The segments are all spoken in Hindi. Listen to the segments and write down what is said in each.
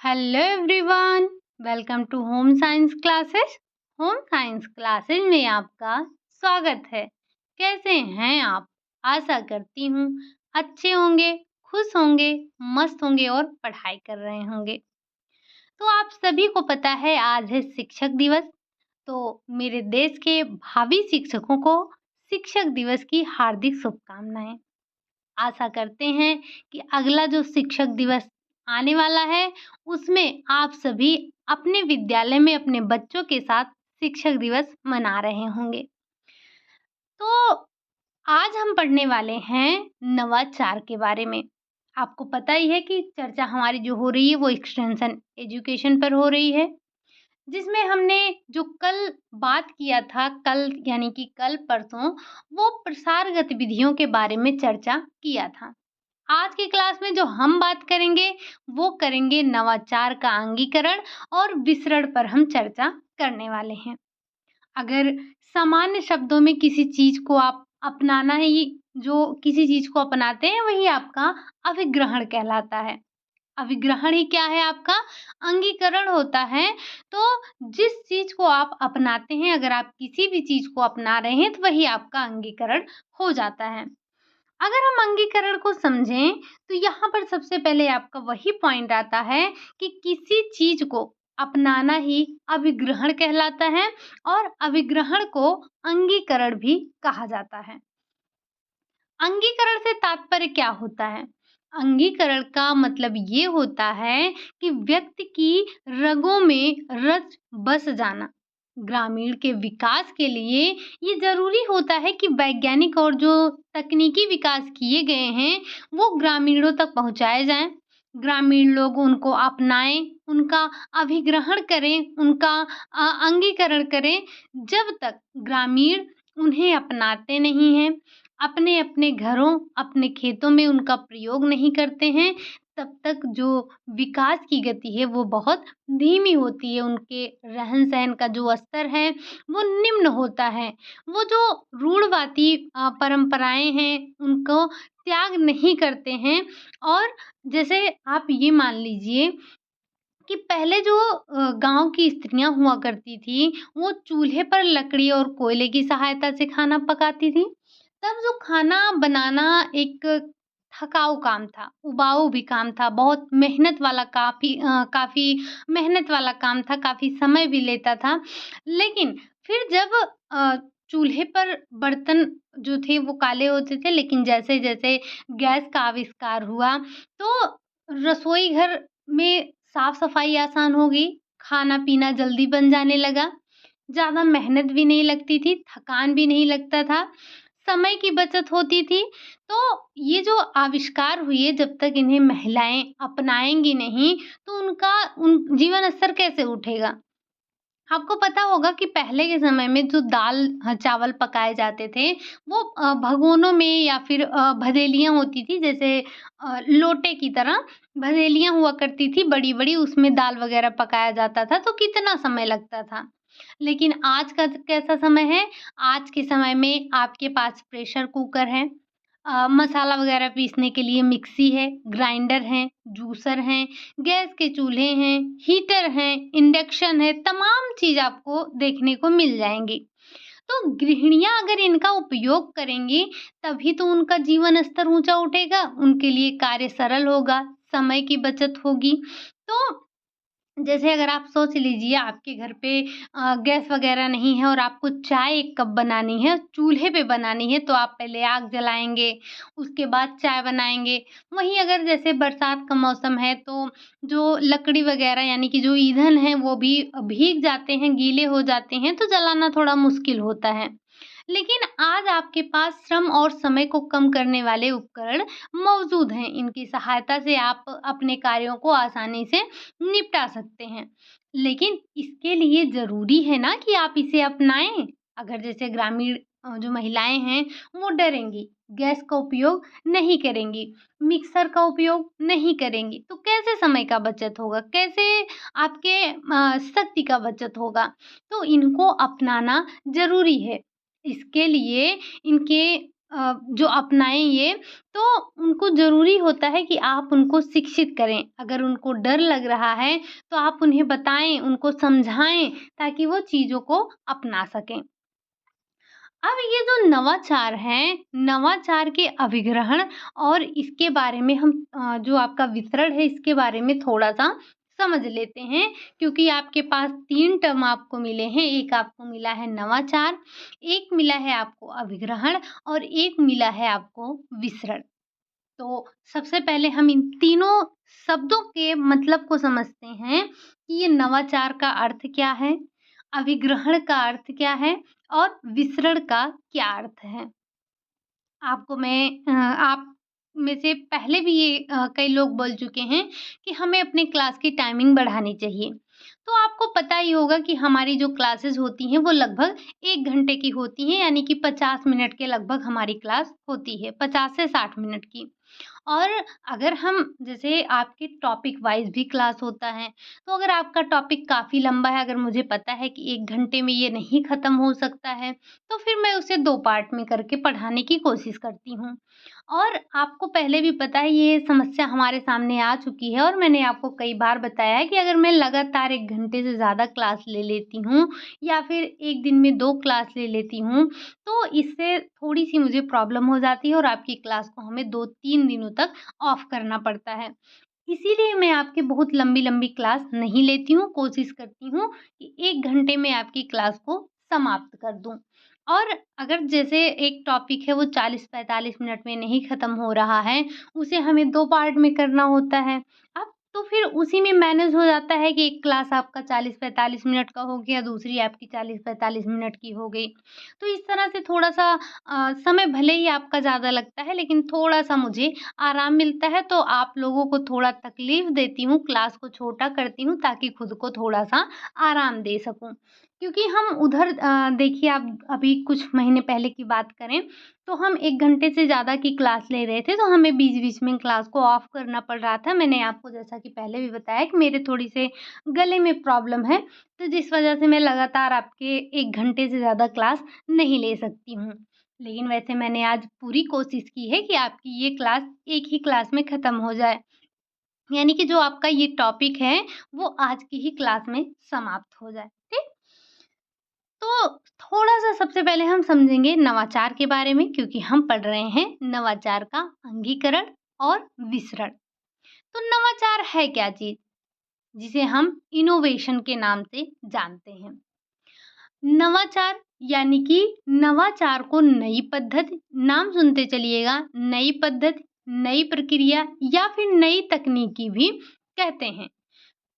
Hello everyone, welcome to home science classes. Home science classes में आपका स्वागत है। कैसे हैं आप? आशा करती हूँ अच्छे होंगे, खुश होंगे, मस्त होंगे और पढ़ाई कर रहे होंगे। तो आप सभी को पता है आज है शिक्षक दिवस। तो मेरे देश के भावी शिक्षकों को शिक्षक दिवस की हार्दिक शुभकामनाएं। आशा करते हैं कि अगला जो शिक्षक दिवस आने वाला है, उसमें आप सभी अपने विद्यालय में अपने बच्चों के साथ शिक्षक दिवस मना रहे होंगे। तो आज हम पढ़ने वाले हैं नवाचार के बारे में। आपको पता ही है कि चर्चा हमारी जो हो रही है वो एक्सटेंशन एजुकेशन पर हो रही है, जिसमें हमने जो कल बात किया था, कल यानी कि कल परसों, वो प्रसार गतिविधियों के बारे में चर्चा किया था। आज की क्लास में जो हम बात करेंगे, वो करेंगे नवाचार का अंगीकरण और विसरण पर हम चर्चा करने वाले हैं। अगर सामान्य शब्दों में किसी चीज़ को आप अपनाना ही जो किसी चीज़ को अपनाते हैं, वही आपका अभिग्रहण कहलाता है। अभिग्रहण ही क्या है? आपका अंगीकरण होता है। तो जिस चीज़ को आप अपनाते हैं, अगर आप किसी भी चीज़ को अपना रहे हैं, तो वही आपका अंगीकरण हो जाता है। अगर हम अंगीकरण को समझें, तो यहाँ पर सबसे पहले आपका वही पॉइंट आता है कि किसी चीज़ को अपनाना ही अभिग्रहण कहलाता है और अभिग्रहण को अंगीकरण भी कहा जाता है। अंगीकरण से तात्पर्य क्या होता है? अंगीकरण का मतलब ये होता है कि व्यक्ति की रगों में रच बस जाना। ग्रामीण के विकास के लिए ये ज़रूरी होता है कि वैज्ञानिक और जो तकनीकी विकास किए गए हैं, वो ग्रामीणों तक पहुँचाए जाएँ। ग्रामीण लोग उनको अपनाएँ, उनका अभिग्रहण करें, उनका अंगीकरण करें। जब तक ग्रामीण उन्हें अपनाते नहीं हैं, अपने-अपने घरों, अपने खेतों में उनका प्रयोग नहीं करते हैं, तब तक जो विकास की गति है वो बहुत धीमी होती है। उनके रहन-सहन का जो स्तर है वो निम्न होता है। वो जो रूढ़वादी परंपराएँ हैं उनको त्याग नहीं करते हैं। और जैसे आप ये मान लीजिए कि पहले जो गाँव की स्त्रियाँ हुआ करती थी, वो चूल्हे पर लकड़ी और कोयले की सहायता से खाना पकाती थी। तब जो खाना बनाना एक थकाऊ काम था, उबाऊ भी काम था, बहुत मेहनत वाला काफ़ी मेहनत वाला काम था, काफ़ी समय भी लेता था। लेकिन फिर जब अ, चूल्हे पर बर्तन जो थे वो काले होते थे, लेकिन जैसे-जैसे गैस का आविष्कार हुआ, तो रसोई घर में साफ-सफाई आसान हो गई, खाना-पीना जल्दी बन जाने लगा, ज़्यादा मेहनत भी नहीं लगती थी, थकान भी नहीं लगता था, समय की बचत होती थी। तो ये जो आविष्कार हुए, जब तक इन्हें महिलाएँ अपनाएँगी नहीं, तो उनका उन जीवन स्तर कैसे उठेगा? आपको पता होगा कि पहले के समय में जो दाल चावल पकाए जाते थे, वो भगोनों में या फिर भदेलियाँ होती थी, जैसे लोटे की तरह भदेलियाँ हुआ करती थी बड़ी-बड़ी, उसमें दाल वग़ैरह पकाया जाता था, तो कितना समय लगता था। लेकिन आज का कैसा समय है? आज के समय में आपके पास प्रेशर कुकर है, मसाला वग़ैरह पीसने के लिए मिक्सी है, ग्राइंडर हैं, जूसर हैं, गैस के चूल्हे हैं, हीटर हैं, इंडक्शन है, तमाम चीज़ आपको देखने को मिल जाएँगी। तो गृहिणियाँ अगर इनका उपयोग करेंगी, तभी तो उनका जीवन स्तर ऊँचा उठेगा, उनके लिए कार्य सरल होगा, समय की बचत होगी। तो जैसे अगर आप सोच लीजिए आपके घर पे गैस वगैरह नहीं है और आपको चाय 1 कप बनानी है, चूल्हे पे बनानी है, तो आप पहले आग जलाएँगे, उसके बाद चाय बनाएँगे। वहीं अगर जैसे बरसात का मौसम है, तो जो लकड़ी वगैरह यानी कि जो ईंधन है वो भी भीग जाते हैं, गीले हो जाते हैं, तो जलाना थोड़ा मुश्किल होता है। लेकिन आज आपके पास श्रम और समय को कम करने वाले उपकरण मौजूद हैं। इनकी सहायता से आप अपने कार्यों को आसानी से निपटा सकते हैं। लेकिन इसके लिए ज़रूरी है ना कि आप इसे अपनाएँ। अगर जैसे ग्रामीण जो महिलाएँ हैं, वो डरेंगी, गैस का उपयोग नहीं करेंगी, मिक्सर का उपयोग नहीं करेंगी, तो कैसे समय का बचत होगा? कैसे आपके शक्ति का बचत होगा? तो इनको अपनाना ज़रूरी है। इसके लिए इनके जो अपनाएँ ये, तो उनको ज़रूरी होता है कि आप उनको शिक्षित करें। अगर उनको डर लग रहा है, तो आप उन्हें बताएँ, उनको समझाएँ ताकि वो चीज़ों को अपना सकें। अब ये जो नवाचार हैं, नवाचार के अभिग्रहण और इसके बारे में हम जो आपका वितरण है इसके बारे में थोड़ा-सा समझ लेते हैं, क्योंकि आपके पास 3 टर्म आपको मिले हैं। एक आपको मिला है नवाचार, एक मिला है आपको अभिग्रहण और एक मिला है आपको विसरण। तो सबसे पहले हम इन तीनों शब्दों के मतलब को समझते हैं कि ये नवाचार का अर्थ क्या है, अभिग्रहण का अर्थ क्या है और विसरण का क्या अर्थ है। आपको मैं आप में से पहले भी ये कई लोग बोल चुके हैं कि हमें अपने क्लास की टाइमिंग बढ़ानी चाहिए। तो आपको पता ही होगा कि हमारी जो क्लासेस होती हैं वो लगभग 1 घंटे की होती हैं, यानी कि 50 मिनट के लगभग हमारी क्लास होती है, 50 से 60 मिनट की। और अगर हम जैसे आपके टॉपिक वाइज़ भी क्लास होता है, तो अगर आपका टॉपिक काफ़ी लंबा है, अगर मुझे पता है कि 1 घंटे में ये नहीं ख़त्म हो सकता है, तो फिर मैं उसे 2 पार्ट में करके पढ़ाने की कोशिश करती हूँ। और आपको पहले भी पता है ये समस्या हमारे सामने आ चुकी है और मैंने आपको कई बार बताया है कि अगर मैं लगातार 1 घंटे से ज़्यादा क्लास ले लेती हूँ या फिर 1 दिन में 2 क्लास ले लेती हूँ, तो इससे थोड़ी-सी मुझे प्रॉब्लम हो जाती है और आपकी क्लास को हमें 2-3 दिनों तक ऑफ करना पड़ता है। इसीलिए मैं आपकी बहुत लंबी-लंबी क्लास नहीं लेती हूँ, कोशिश करती हूँ कि 1 घंटे में आपकी क्लास को समाप्त कर दूँ। और अगर जैसे एक टॉपिक है वो 40-45 मिनट में नहीं ख़त्म हो रहा है, उसे हमें 2 पार्ट में करना होता है। अब तो फिर उसी में मैनेज हो जाता है कि एक क्लास आपका 40-45 मिनट का हो गया, दूसरी आपकी 40-45 मिनट की हो गई। तो इस तरह से थोड़ा-सा समय भले ही आपका ज़्यादा लगता है, लेकिन थोड़ा-सा मुझे आराम मिलता है, तो आप लोगों को थोड़ा तकलीफ़ देती हूँ, क्लास को छोटा करती हूँ ताकि खुद को थोड़ा-सा आराम दे सकूँ। क्योंकि हम उधर देखिए आप अभी कुछ महीने पहले की बात करें, तो हम 1 घंटे से ज़्यादा की क्लास ले रहे थे, तो हमें बीच-बीच में क्लास को ऑफ करना पड़ रहा था। मैंने आपको जैसा कि पहले भी बताया कि मेरे थोड़ी-से गले में प्रॉब्लम है, तो जिस वजह से मैं लगातार आपके 1 घंटे से ज़्यादा क्लास नहीं ले सकती हूँ। लेकिन वैसे मैंने आज पूरी कोशिश की है कि आपकी ये क्लास एक ही क्लास में ख़त्म हो जाए। यानी कि जो आपका ये टॉपिक है, वो आज की ही क्लास में समाप्त हो जाए। ठीक? तो थोड़ा-सा सबसे पहले हम समझेंगे नवाचार के बारे में, क्योंकि हम पढ़ रहे हैं नवाचार का अंगीकरण और विसरण। तो नवाचार है क्या चीज़? जिसे हम इनोवेशन के नाम से जानते हैं। नवाचार यानी कि नवाचार को नई पद्धति, नाम सुनते चलिएगा, नई पद्धति, नई प्रक्रिया या फिर नई तकनीकी भी कहते हैं।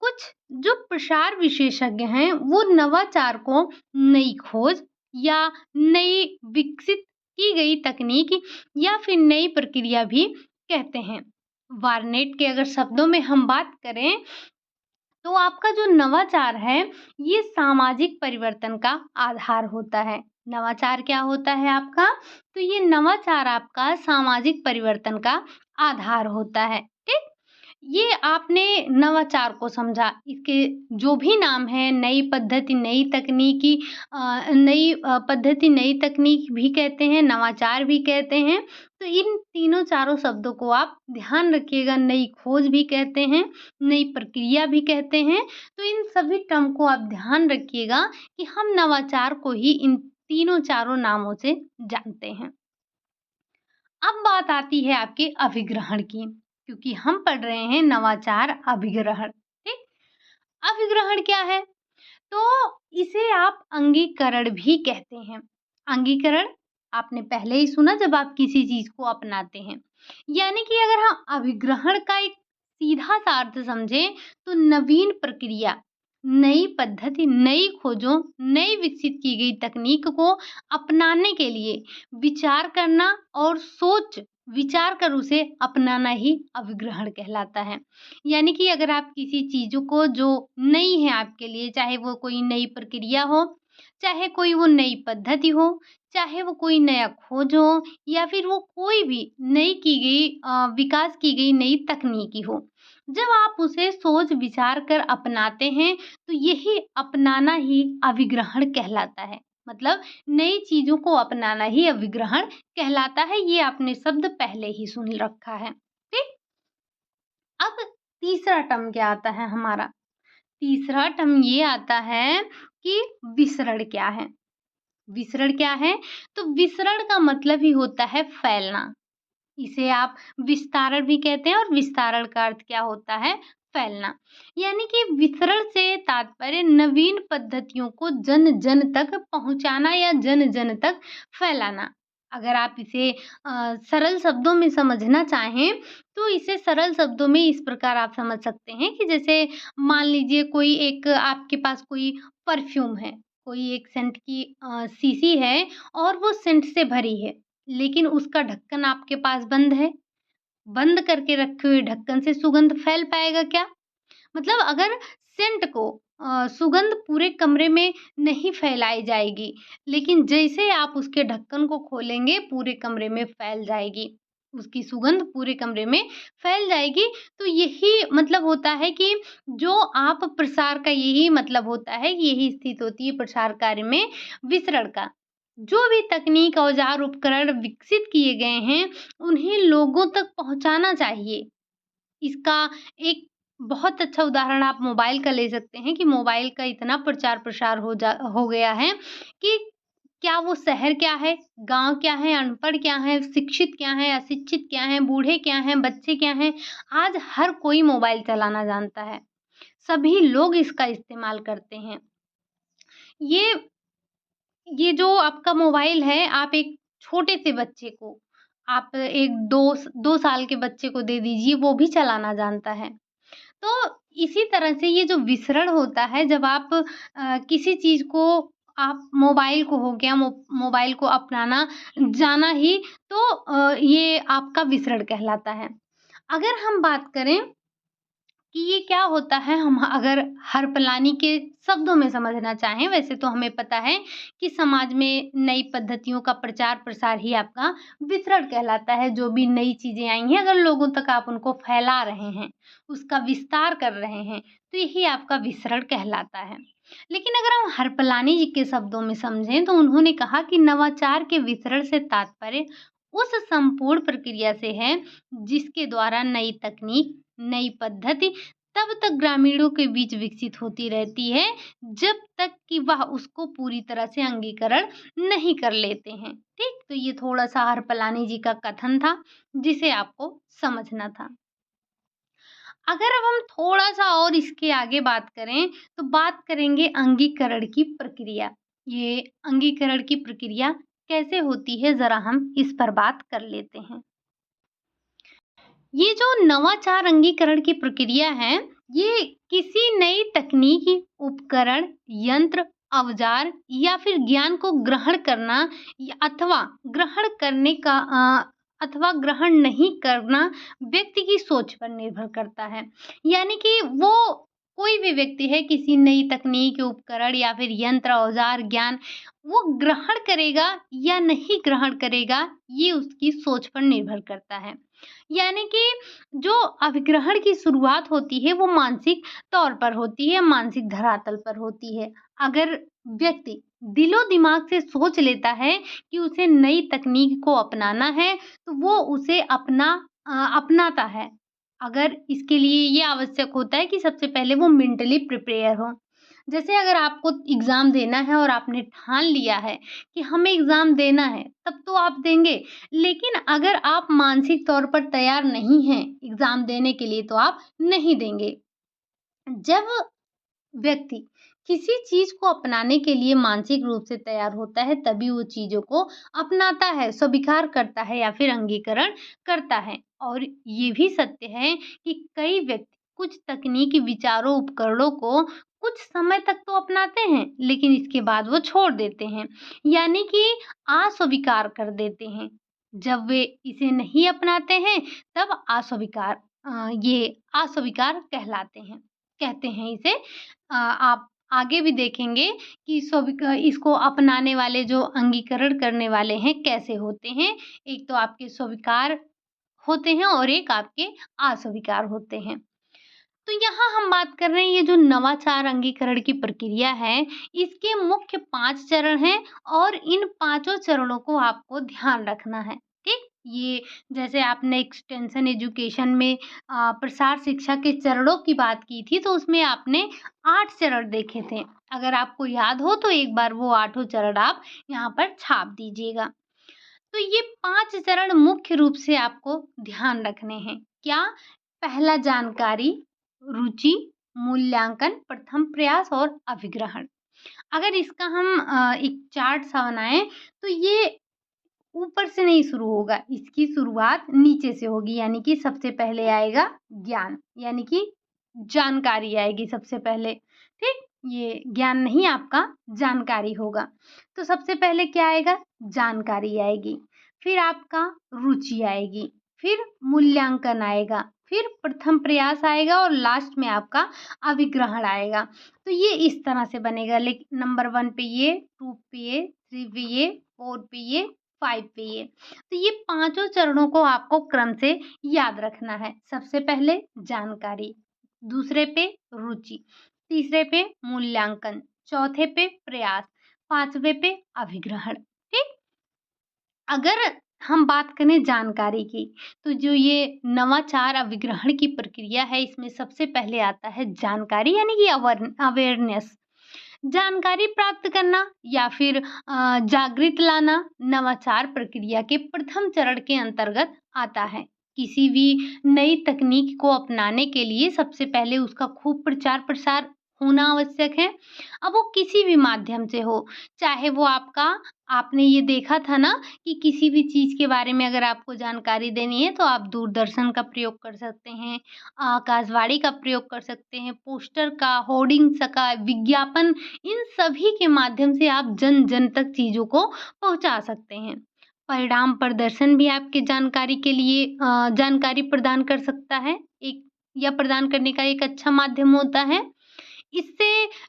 कुछ जो प्रसार विशेषज्ञ हैं, वो नवाचार को नई खोज या नई विकसित की गई तकनीक या फिर नई प्रक्रिया भी कहते हैं। वार्नेट के अगर शब्दों में हम बात करें, तो आपका जो नवाचार है, ये सामाजिक परिवर्तन का आधार होता है। नवाचार क्या होता है आपका? तो ये नवाचार आपका सामाजिक परिवर्तन का आधार होता है। ठीक? ये आपने नवाचार को समझा, इसके जो भी नाम है, नई पद्धति, नई तकनीकी नई पद्धति, नई तकनीक भी कहते हैं, नवाचार भी कहते हैं। तो इन तीनों चारों शब्दों को आप ध्यान रखिएगा, नई खोज भी कहते हैं, नई प्रक्रिया भी कहते हैं। तो इन सभी टर्म को आप ध्यान रखिएगा कि हम नवाचार को ही इन तीनों चारों नामों से जानते हैं। अब बात आती है आपके अभिग्रहण की, क्योंकि हम पढ़ रहे हैं नवाचार अभिग्रहण। ठीक? अभिग्रहण क्या है? तो इसे आप अंगीकरण भी कहते हैं। अंगीकरण आपने पहले ही सुना, जब आप किसी चीज को अपनाते हैं। यानी कि अगर हम अभिग्रहण का एक सीधा सा अर्थ समझें, तो नवीन प्रक्रिया, नई पद्धति, नई खोजों, नई विकसित की गई तकनीक को अपनाने के लिए विचार करना और सोच विचार कर उसे अपनाना ही अभिग्रहण कहलाता है। यानी कि अगर आप किसी चीज़ों को जो नई है आपके लिए, चाहे वो कोई नई प्रक्रिया हो, चाहे कोई वो नई पद्धति हो, चाहे वो कोई नया खोज हो या फिर वो कोई भी नई की गई विकास की गई नई तकनीकी हो। जब आप उसे सोच विचार कर अपनाते हैं, तो यही अपनाना ही अभिग्रहण कहलाता है। मतलब नई चीज़ों को अपनाना ही अभिग्रहण कहलाता है। ये आपने शब्द पहले ही सुन रखा है, ठीक? अब तीसरा टर्म क्या आता है हमारा? तीसरा टर्म ये आता है कि विसरण क्या है? विसरण क्या है? तो विसरण का मतलब ही होता है फैलना। इसे आप विस्तारण भी कहते हैं और विस्तारण का अर्थ क्या होता है? फैलना। यानी कि विसरण से तात्पर्य नवीन पद्धतियों को जन-जन तक पहुँचाना या जन-जन तक फैलाना। अगर आप इसे सरल शब्दों में समझना चाहें, तो इसे सरल शब्दों में इस प्रकार आप समझ सकते हैं कि जैसे मान लीजिए कोई एक आपके पास कोई परफ्यूम है, कोई एक सेंट की शीशी है और वो सेंट से भरी है। लेकिन उसका ढक्कन आपके पास बंद है। बंद करके रखे हुए ढक्कन से सुगंध फैल पाएगा क्या? मतलब अगर सेंट को सुगंध पूरे कमरे में नहीं फैलाई जाएगी, लेकिन जैसे ही आप उसके ढक्कन को खोलेंगे, पूरे कमरे में फैल जाएगी। उसकी सुगंध पूरे कमरे में फैल जाएगी। तो यही मतलब होता है कि जो आप प्रसार का यही मतलब होता है, यही स्थिति होती है प्रसार कार्य में विसरण का। जो भी तकनीक, औज़ार, उपकरण विकसित किए गए हैं, उन्हें लोगों तक पहुँचाना चाहिए। इसका एक बहुत अच्छा उदाहरण आप मोबाइल का ले सकते हैं कि मोबाइल का इतना प्रचार-प्रसार हो गया है कि क्या वो शहर क्या है, गाँव क्या है, अनपढ़ क्या है, शिक्षित क्या है, अशिक्षित क्या है, बूढ़े क्या हैं, बच्चे क्या हैं, आज हर कोई मोबाइल चलाना जानता है। सभी लोग इसका इस्तेमाल करते हैं। ये ये जो आपका मोबाइल है, आप एक छोटे से बच्चे को, आप एक 2 साल के बच्चे को दे दीजिए, वो भी चलाना जानता है। तो इसी तरह से ये जो विसरण होता है जब आप किसी चीज़ को आप मोबाइल को हो गया मोबाइल को अपनाना जाना ही तो ये आपका विसरण कहलाता है। अगर हम बात करें कि ये क्या होता है हम अगर हर पलानी के शब्दों में समझना चाहें वैसे तो हमें पता है कि समाज में नई पद्धतियों का प्रचार-प्रसार ही आपका विसरण कहलाता है। जो भी नई चीज़ें आई हैं अगर लोगों तक आप उनको फैला रहे हैं, उसका विस्तार कर रहे हैं, तो यही आपका विसरण कहलाता है। लेकिन अगर हम हरपलानी जी के शब्दों में समझें तो उन्होंने कहा कि नवाचार के विसरण से तात्पर्य उस संपूर्ण प्रक्रिया से है जिसके द्वारा नई तकनीक, नई पद्धति तब तक ग्रामीणों के बीच विकसित होती रहती है जब तक कि वह उसको पूरी तरह से अंगीकरण नहीं कर लेते हैं। ठीक? तो ये थोड़ा-सा हरपलानी जी का कथन था जिसे आपको समझना था। अगर अब हम थोड़ा-सा और इसके आगे बात करें, तो बात करेंगे अंगीकरण की प्रक्रिया। ये अंगीकरण की प्रक्रिया कैसे होती है, ज़रा हम इस पर बात कर लेते हैं। ये जो नवाचार अंगीकरण की प्रक्रिया है, ये किसी नई तकनीकी, उपकरण, यंत्र, औज़ार या फिर ज्ञान को ग्रहण करना अथवा ग्रहण करने का अथवा ग्रहण नहीं करना व्यक्ति की सोच पर निर्भर करता है। यानी कि वो कोई भी व्यक्ति है किसी नई तकनीक, उपकरण या फिर यंत्र, औज़ार, ज्ञान वो ग्रहण करेगा या नहीं ग्रहण करेगा, ये उसकी सोच पर निर्भर करता है। यानी कि जो अभिग्रहण की शुरुआत होती है वो मानसिक तौर पर होती है, मानसिक धरातल पर होती है। अगर व्यक्ति दिलो-दिमाग से सोच लेता है कि उसे नई तकनीक को अपनाना है, तो वो उसे अपनाता है। अगर इसके लिए ये आवश्यक होता है कि सबसे पहले वो मेंटली प्रिपेयर हो। जैसे अगर आपको एग्ज़ाम देना है और आपने ठान लिया है कि हमें एग्ज़ाम देना है, तब तो आप देंगे। लेकिन अगर आप मानसिक तौर पर तैयार नहीं हैं एग्ज़ाम देने के लिए तो आप नहीं देंगे। जब व्यक्ति किसी चीज़ को अपनाने के लिए मानसिक रूप से तैयार होता है तभी वो चीज़ों को अपनाता है, स्वीकार करता है या फिर अंगीकरण करता है। और ये भी सत्य है कि कई व्यक्ति कुछ तकनीकी विचारों, उपकरणों को कुछ समय तक तो अपनाते हैं, लेकिन इसके बाद वो छोड़ देते हैं, यानी कि अस्वीकार कर देते हैं। जब वे इसे नहीं अपनाते हैं, तब ये अस्वीकार कहते हैं इसे। आप आगे भी देखेंगे कि इसको अपनाने वाले जो अंगीकरण करने वाले हैं कैसे होते हैं। एक तो आपके स्वीकार होते हैं और एक आपके अस्वीकार होते हैं। तो यहाँ हम बात कर रहे हैं ये जो नवाचार अंगीकरण की प्रक्रिया है, इसके मुख्य 5 चरण हैं और इन पाँचों चरणों को आपको ध्यान रखना है, ठीक? ये जैसे आपने एक्सटेंशन एजुकेशन में प्रसार शिक्षा के चरणों की बात की थी, तो उसमें आपने 8 चरण देखे थे। अगर आपको याद हो तो एक बार वो 8 चरण आप यहाँ पर छाप दीजिएगा। तो ये 5 चरण मुख्य रूप से आपको ध्यान रखने हैं। क्या? पहला जानकारी, रुचि, मूल्यांकन, प्रथम प्रयास और अभिग्रहण। अगर इसका हम एक चार्ट सा बनाएँ तो ये ऊपर से नहीं शुरू होगा, इसकी शुरुआत नीचे से होगी, यानी कि सबसे पहले आएगा ज्ञान, यानी कि जानकारी आएगी सबसे पहले, ठीक? ये ज्ञान नहीं आपका जानकारी होगा। तो सबसे पहले क्या आएगा? जानकारी आएगी, फिर आपका रुचि आएगी, फिर मूल्यांकन आएगा, फिर प्रथम प्रयास आएगा और लास्ट में आपका अभिग्रहण आएगा। तो ये इस तरह से बनेगा, लेकिन नंबर 1 पे ये, 2 पे ये, 3 पे ये, 4 पे ये, 5 पे ये। तो ये पाँचों चरणों को आपको क्रम से याद रखना है। सबसे पहले जानकारी, दूसरे पे रुचि, तीसरे पे मूल्यांकन, चौथे पे प्रयास, पाँचवें पे अभिग्रहण, ठीक? अगर हम बात करें जानकारी की, तो जो ये नवाचार अभिग्रहण की प्रक्रिया है, इसमें सबसे पहले आता है जानकारी, यानी कि अवेयरनेस। जानकारी प्राप्त करना या फिर जागृत लाना नवाचार प्रक्रिया के प्रथम चरण के अंतर्गत आता है। किसी भी नई तकनीक को अपनाने के लिए सबसे पहले उसका खूब प्रचार प्रसार होना आवश्यक है। अब वो किसी भी माध्यम से हो, चाहे वो आपने ये देखा था ना कि किसी भी चीज़ के बारे में अगर आपको जानकारी देनी है तो आप दूरदर्शन का प्रयोग कर सकते हैं, आकाशवाणी का प्रयोग कर सकते हैं, पोस्टर का, होर्डिंग्स का, विज्ञापन, इन सभी के माध्यम से आप जन-जन तक चीज़ों को पहुँचा सकते हैं। परिणाम प्रदर्शन भी आपकी जानकारी के लिए जानकारी प्रदान कर सकता है, एक या प्रदान करने का एक अच्छा माध्यम होता है। इससे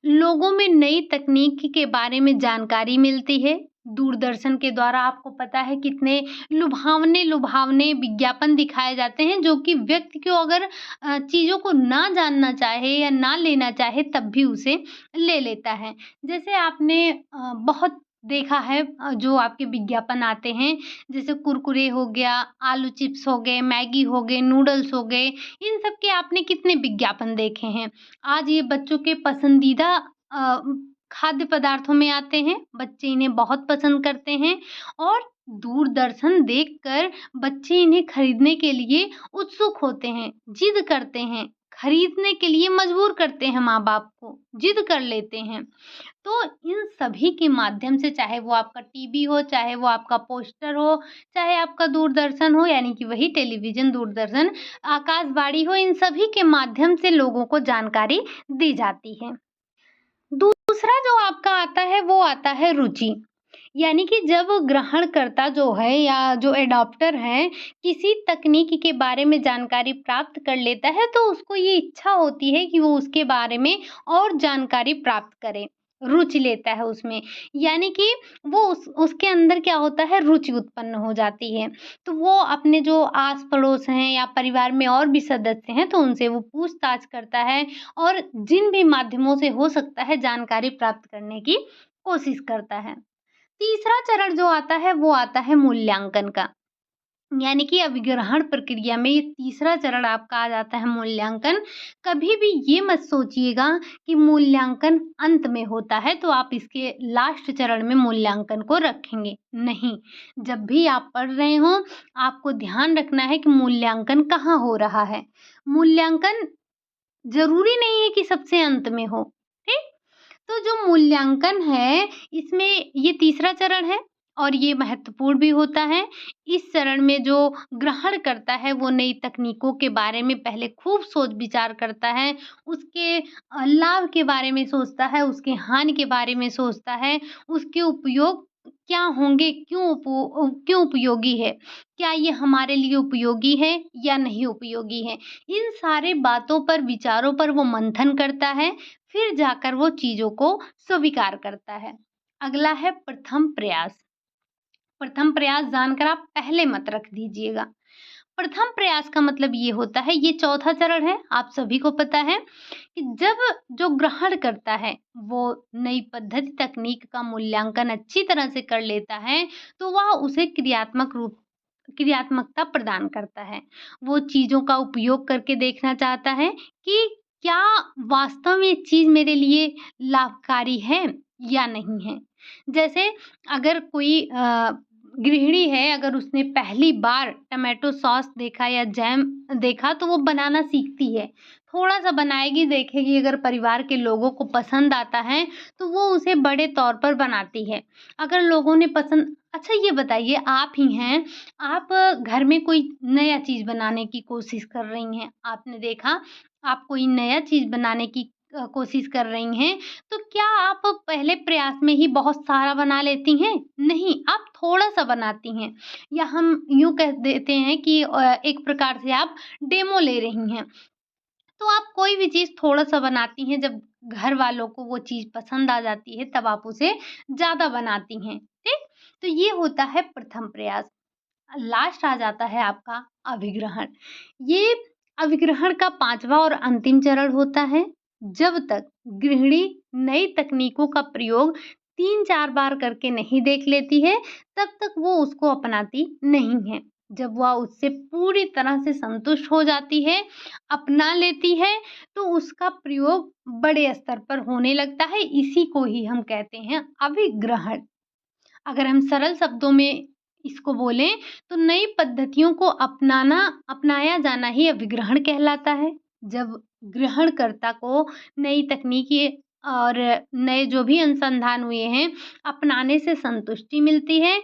लोगों में नई तकनीक के बारे में जानकारी मिलती है। दूरदर्शन के द्वारा आपको पता है कितने लुभावने विज्ञापन दिखाए जाते हैं, जो कि व्यक्ति को अगर चीज़ों को ना जानना चाहे या ना लेना चाहे तब भी उसे ले लेता है। जैसे आपने बहुत देखा है, जो आपके विज्ञापन आते हैं, जैसे कुरकुरे हो गया, आलू चिप्स हो गए, मैगी हो गए, नूडल्स हो गए, इन सब के आपने कितने विज्ञापन देखे हैं। आज ये बच्चों के पसंदीदा अ, खाद्य पदार्थों में आते हैं, बच्चे इन्हें बहुत पसंद करते हैं और दूरदर्शन देखकर बच्चे इन्हें खरीदने के लिए उत्सुक होते हैं, जिद करते हैं, खरीदने के लिए मजबूर करते हैं माँ-बाप को, जिद कर लेते हैं। तो इन सभी के माध्यम से, चाहे वो आपका टीवी हो, चाहे वो आपका पोस्टर हो, चाहे आपका दूरदर्शन हो, यानी कि वही टेलीविज़न, दूरदर्शन, आकाशवाणी हो, इन सभी के माध्यम से लोगों को जानकारी दी जाती है। दूसरा जो आपका आता है वो आता है रुचि, यानी कि जब ग्रहणकर्ता जो है या जो एडॉप्टर है, किसी तकनीक के बारे में जानकारी प्राप्त कर लेता है तो उसको ये इच्छा होती है कि वो उसके बारे में और जानकारी प्राप्त करे, रुचि लेता है उसमें, यानी कि वो उसके अंदर क्या होता है, रुचि उत्पन्न हो जाती है। तो वो अपने जो आस-पड़ोस हैं या परिवार में और भी सदस्य हैं तो उनसे वो पूछताछ करता है और जिन भी माध्यमों से हो सकता है जानकारी प्राप्त करने की कोशिश करता है। तीसरा चरण जो आता है वो आता है मूल्यांकन का, यानी कि अभिग्रहण प्रक्रिया में ये तीसरा चरण आपका आ जाता है मूल्यांकन। कभी भी ये मत सोचिएगा कि मूल्यांकन अंत में होता है तो आप इसके लास्ट चरण में मूल्यांकन को रखेंगे, नहीं। जब भी आप पढ़ रहे हों, आपको ध्यान रखना है कि मूल्यांकन कहाँ हो रहा है। मूल्यांकन ज़रूरी नहीं है कि सबसे अंत में हो, ठीक? तो जो मूल्यांकन है, इसमें ये तीसरा चरण है और ये महत्वपूर्ण भी होता है। इस चरण में जो ग्रहण करता है, वो नई तकनीकों के बारे में पहले खूब सोच-विचार करता है, उसके लाभ के बारे में सोचता है, उसके हानि के बारे में सोचता है, उसके उपयोग क्या होंगे, क्यों उपयोगी है, क्या ये हमारे लिए उपयोगी है या नहीं उपयोगी है। इन सारे बातों पर, विचारों पर वो मंथन करता है, फिर जाकर वो चीज़ों को स्वीकार करता है। अगला है प्रथम प्रयास। प्रथम प्रयास जानकर आप पहले मत रख दीजिएगा। प्रथम प्रयास का मतलब ये होता है, ये चौथा चरण है, आप सभी को पता है कि जब जो ग्रहण करता है, वो नई पद्धति तकनीक का मूल्यांकन अच्छी तरह से कर लेता है, तो वह उसे क्रियात्मकता प्रदान करता है। वो चीज़ों का उपयोग करके देखना चाहता है कि क्या वास्तव में ये चीज़ मेरे लिए लाभकारी है या नहीं है। जैसे अगर कोई गृहिणी है, अगर उसने पहली बार टोमेटो सॉस देखा या जैम देखा तो वो बनाना सीखती है। थोड़ा-सा बनाएगी, देखेगी, अगर परिवार के लोगों को पसंद आता है, तो वो उसे बड़े तौर पर बनाती है। अगर लोगों ने पसंद अच्छा ये बताइए, आप ही हैं, आप घर में कोई नया चीज़ बनाने की कोशिश कर रही हैं। आपने देखा, आप कोई नया चीज़ बनाने की कोशिश कर रही हैं, तो क्या आप पहले प्रयास में ही बहुत सारा बना लेती हैं? नहीं, आप थोड़ा-सा बनाती हैं, या हम यूँ कह देते हैं कि एक प्रकार से आप डेमो ले रही हैं। तो आप कोई भी चीज़ थोड़ा-सा बनाती हैं, जब घर वालों को वो चीज़ पसंद आ जाती है, तब आप उसे ज़्यादा बनाती हैं, ठीक? तो ये होता है प्रथम प्रयास। लास्ट आ जाता है आपका अभिग्रहण। ये अभिग्रहण का 5वां और अंतिम चरण होता है। जब तक गृहिणी नई तकनीकों का प्रयोग 3-4 बार करके नहीं देख लेती है, तब तक वो उसको अपनाती नहीं है। जब वह उससे पूरी तरह से संतुष्ट हो जाती है, अपना लेती है, तो उसका प्रयोग बड़े स्तर पर होने लगता है। इसी को ही हम कहते हैं अभिग्रहण। अगर हम सरल शब्दों में इसको बोलें, तो नई पद्धतियों को अपनाया जाना ही अभिग्रहण कहलाता है। जब ग्रहणकर्ता को नई तकनीकी और नए जो भी अनुसंधान हुए हैं, अपनाने से संतुष्टि मिलती है,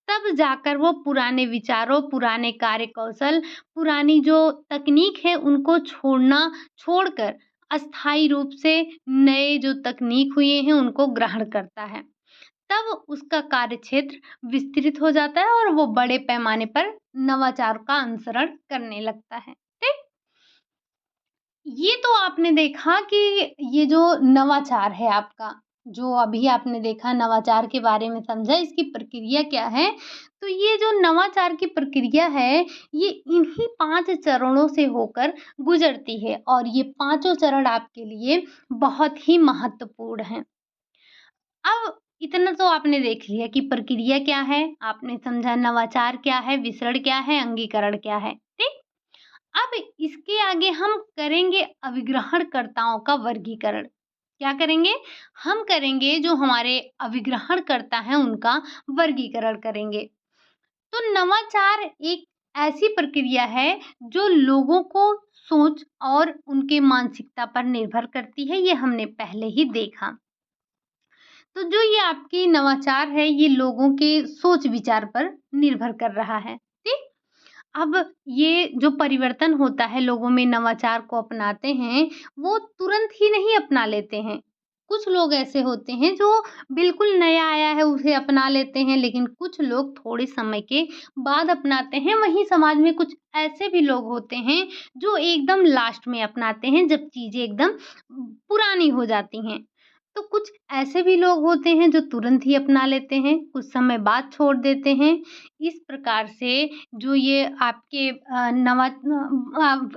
तब जाकर वो पुराने विचारों, पुराने कार्यकौशल, पुरानी जो तकनीक है, उनको छोड़कर अस्थायी रूप से नए जो तकनीक हुए हैं, उनको ग्रहण करता है। तब उसका कार्यक्षेत्र विस्तृत हो जाता है और वो बड़े पैमाने पर नवाचार का अनुसरण करने लगता है। ठीक? ये तो आपने देखा कि ये जो नवाचार है आपका, जो अभी आपने देखा नवाचार के बारे में समझा, इसकी प्रक्रिया क्या है। तो ये जो नवाचार की प्रक्रिया है, ये इन्हीं 5 चरणों से होकर गुज़रती है और ये पाँचों चरण आपके लिए बहुत ही महत्वपूर्ण हैं। अब इतना तो आपने देख लिया कि प्रक्रिया क्या है, आपने समझा नवाचार क्या है, विसरण क्या है, अंगीकरण क्या है, ठीक? अब इसके आगे हम करेंगे अभिग्रहणकर्ताओं का वर्गीकरण। क्या करेंगे? हम करेंगे जो हमारे अभिग्रहणकर्ता हैं उनका वर्गीकरण करेंगे। तो नवाचार एक ऐसी प्रक्रिया है जो लोगों को सोच और उनके मानसिकता पर निर्भर करती है, ये हमने पहले ही देखा। तो जो ये आपकी नवाचार है, ये लोगों के सोच-विचार पर निर्भर कर रहा है, ठीक? अब ये जो परिवर्तन होता है, लोगों में नवाचार को अपनाते हैं, वो तुरंत ही नहीं अपना लेते हैं। कुछ लोग ऐसे होते हैं जो बिल्कुल नया आया है उसे अपना लेते हैं, लेकिन कुछ लोग थोड़े समय के बाद अपनाते हैं। वहीं समाज में कुछ ऐसे भी लोग होते हैं जो एकदम लास्ट में अपनाते हैं, जब चीज़ें एकदम पुरानी हो जाती हैं। तो कुछ ऐसे भी लोग होते हैं जो तुरंत ही अपना लेते हैं, कुछ समय बाद छोड़ देते हैं। इस प्रकार से जो ये आपके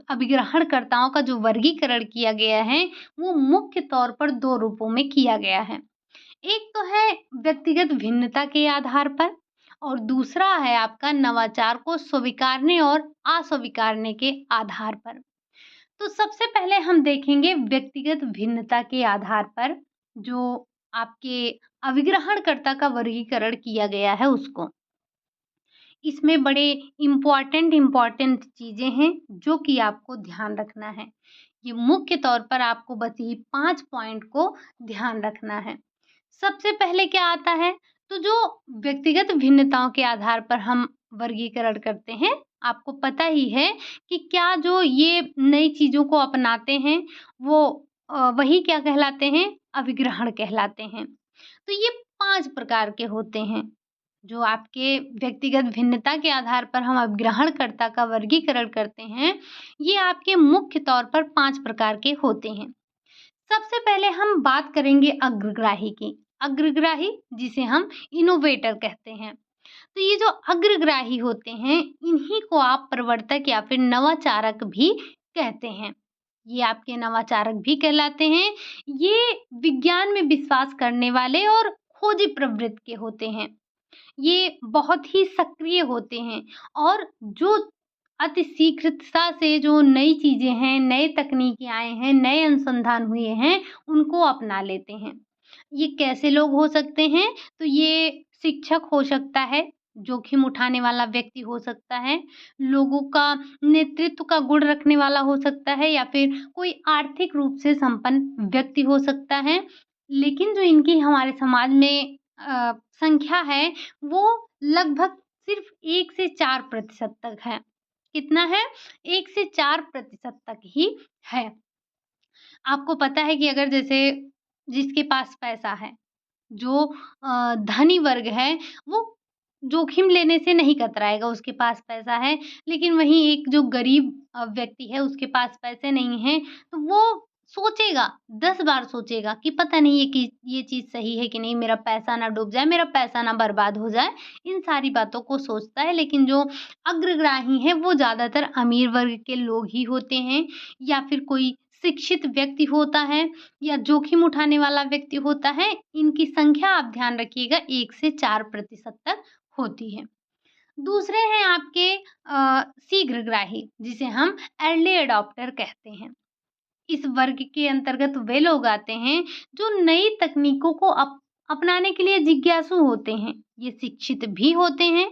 अभिग्रहणकर्ताओं का जो वर्गीकरण किया गया है, वो मुख्य तौर पर 2 रूपों में किया गया है। एक तो है व्यक्तिगत भिन्नता के आधार पर और दूसरा है आपका नवाचार को स्वीकारने और अस्वीकारने के आधार पर। तो सबसे पहले हम देखेंगे व्यक्तिगत भिन्नता के आधार पर, जो आपके अभिग्रहणकर्ता का वर्गीकरण किया गया है उसको। इसमें बड़े इम्पोर्टेंट चीज़ें हैं जो कि आपको ध्यान रखना है। ये मुख्य तौर पर आपको बस ये 5 पॉइंट को ध्यान रखना है। सबसे पहले क्या आता है, तो जो व्यक्तिगत भिन्नताओं के आधार पर हम वर्गीकरण करते हैं, आपको पता ही है कि क्या जो ये नई चीज़ों को अपनाते हैं, वो वही क्या कहलाते हैं? अभिग्रहण कहलाते हैं। तो ये 5 प्रकार के होते हैं। जो आपके व्यक्तिगत भिन्नता के आधार पर हम अभिग्रहणकर्ता का वर्गीकरण करते हैं, ये आपके मुख्य तौर पर 5 प्रकार के होते हैं। सबसे पहले हम बात करेंगे अग्रग्राही की। अग्रग्राही जिसे हम इनोवेटर कहते हैं। तो ये जो अग्रग्राही होते हैं, इन्हीं को आप प्रवर्तक या फिर नवाचारक भी कहते हैं। ये आपके नवाचारक भी कहलाते हैं। ये विज्ञान में विश्वास करने वाले और खोजी प्रवृत्ति के होते हैं। ये बहुत ही सक्रिय होते हैं और जो अति शीघ्रता से जो नई चीज़ें हैं, नए तकनीकें आए हैं, नए अनुसंधान हुए हैं, उनको अपना लेते हैं। ये कैसे लोग हो सकते हैं? तो ये शिक्षक हो सकता है, जोखिम उठाने वाला व्यक्ति हो सकता है, लोगों का नेतृत्व का गुण रखने वाला हो सकता है या फिर कोई आर्थिक रूप से संपन्न व्यक्ति हो सकता है। लेकिन जो इनकी हमारे समाज में संख्या है, वो लगभग सिर्फ़ 1 से 4% तक है। कितना है? 1 से 4% तक ही है। आपको पता है कि अगर जैसे जिसके पास पैसा है, जो धनी वर्ग है, वो जोखिम लेने से नहीं कतराएगा, उसके पास पैसा है। लेकिन वहीं एक जो गरीब व्यक्ति है, उसके पास पैसे नहीं हैं, तो वो सोचेगा, 10 बार सोचेगा कि पता नहीं ये चीज़ सही है कि नहीं, मेरा पैसा ना डूब जाए, मेरा पैसा ना बर्बाद हो जाए। इन सारी बातों को सोचता है, लेकिन जो अग्रग्राही हैं, वो ज़्यादातर अमीर वर्ग के लोग ही होते हैं या फिर कोई शिक्षित व्यक्ति होता है या जोखिम उठाने वाला व्यक्ति होता है। इनकी संख्या आप ध्यान रखिएगा 1 से 4% तक होती है। दूसरे हैं आपके शीघ्रग्राही, जिसे हम अर्ली अडॉप्टर कहते हैं। इस वर्ग के अंतर्गत वे लोग आते हैं जो नई तकनीकों को अपनाने के लिए जिज्ञासु होते हैं। ये शिक्षित भी होते हैं।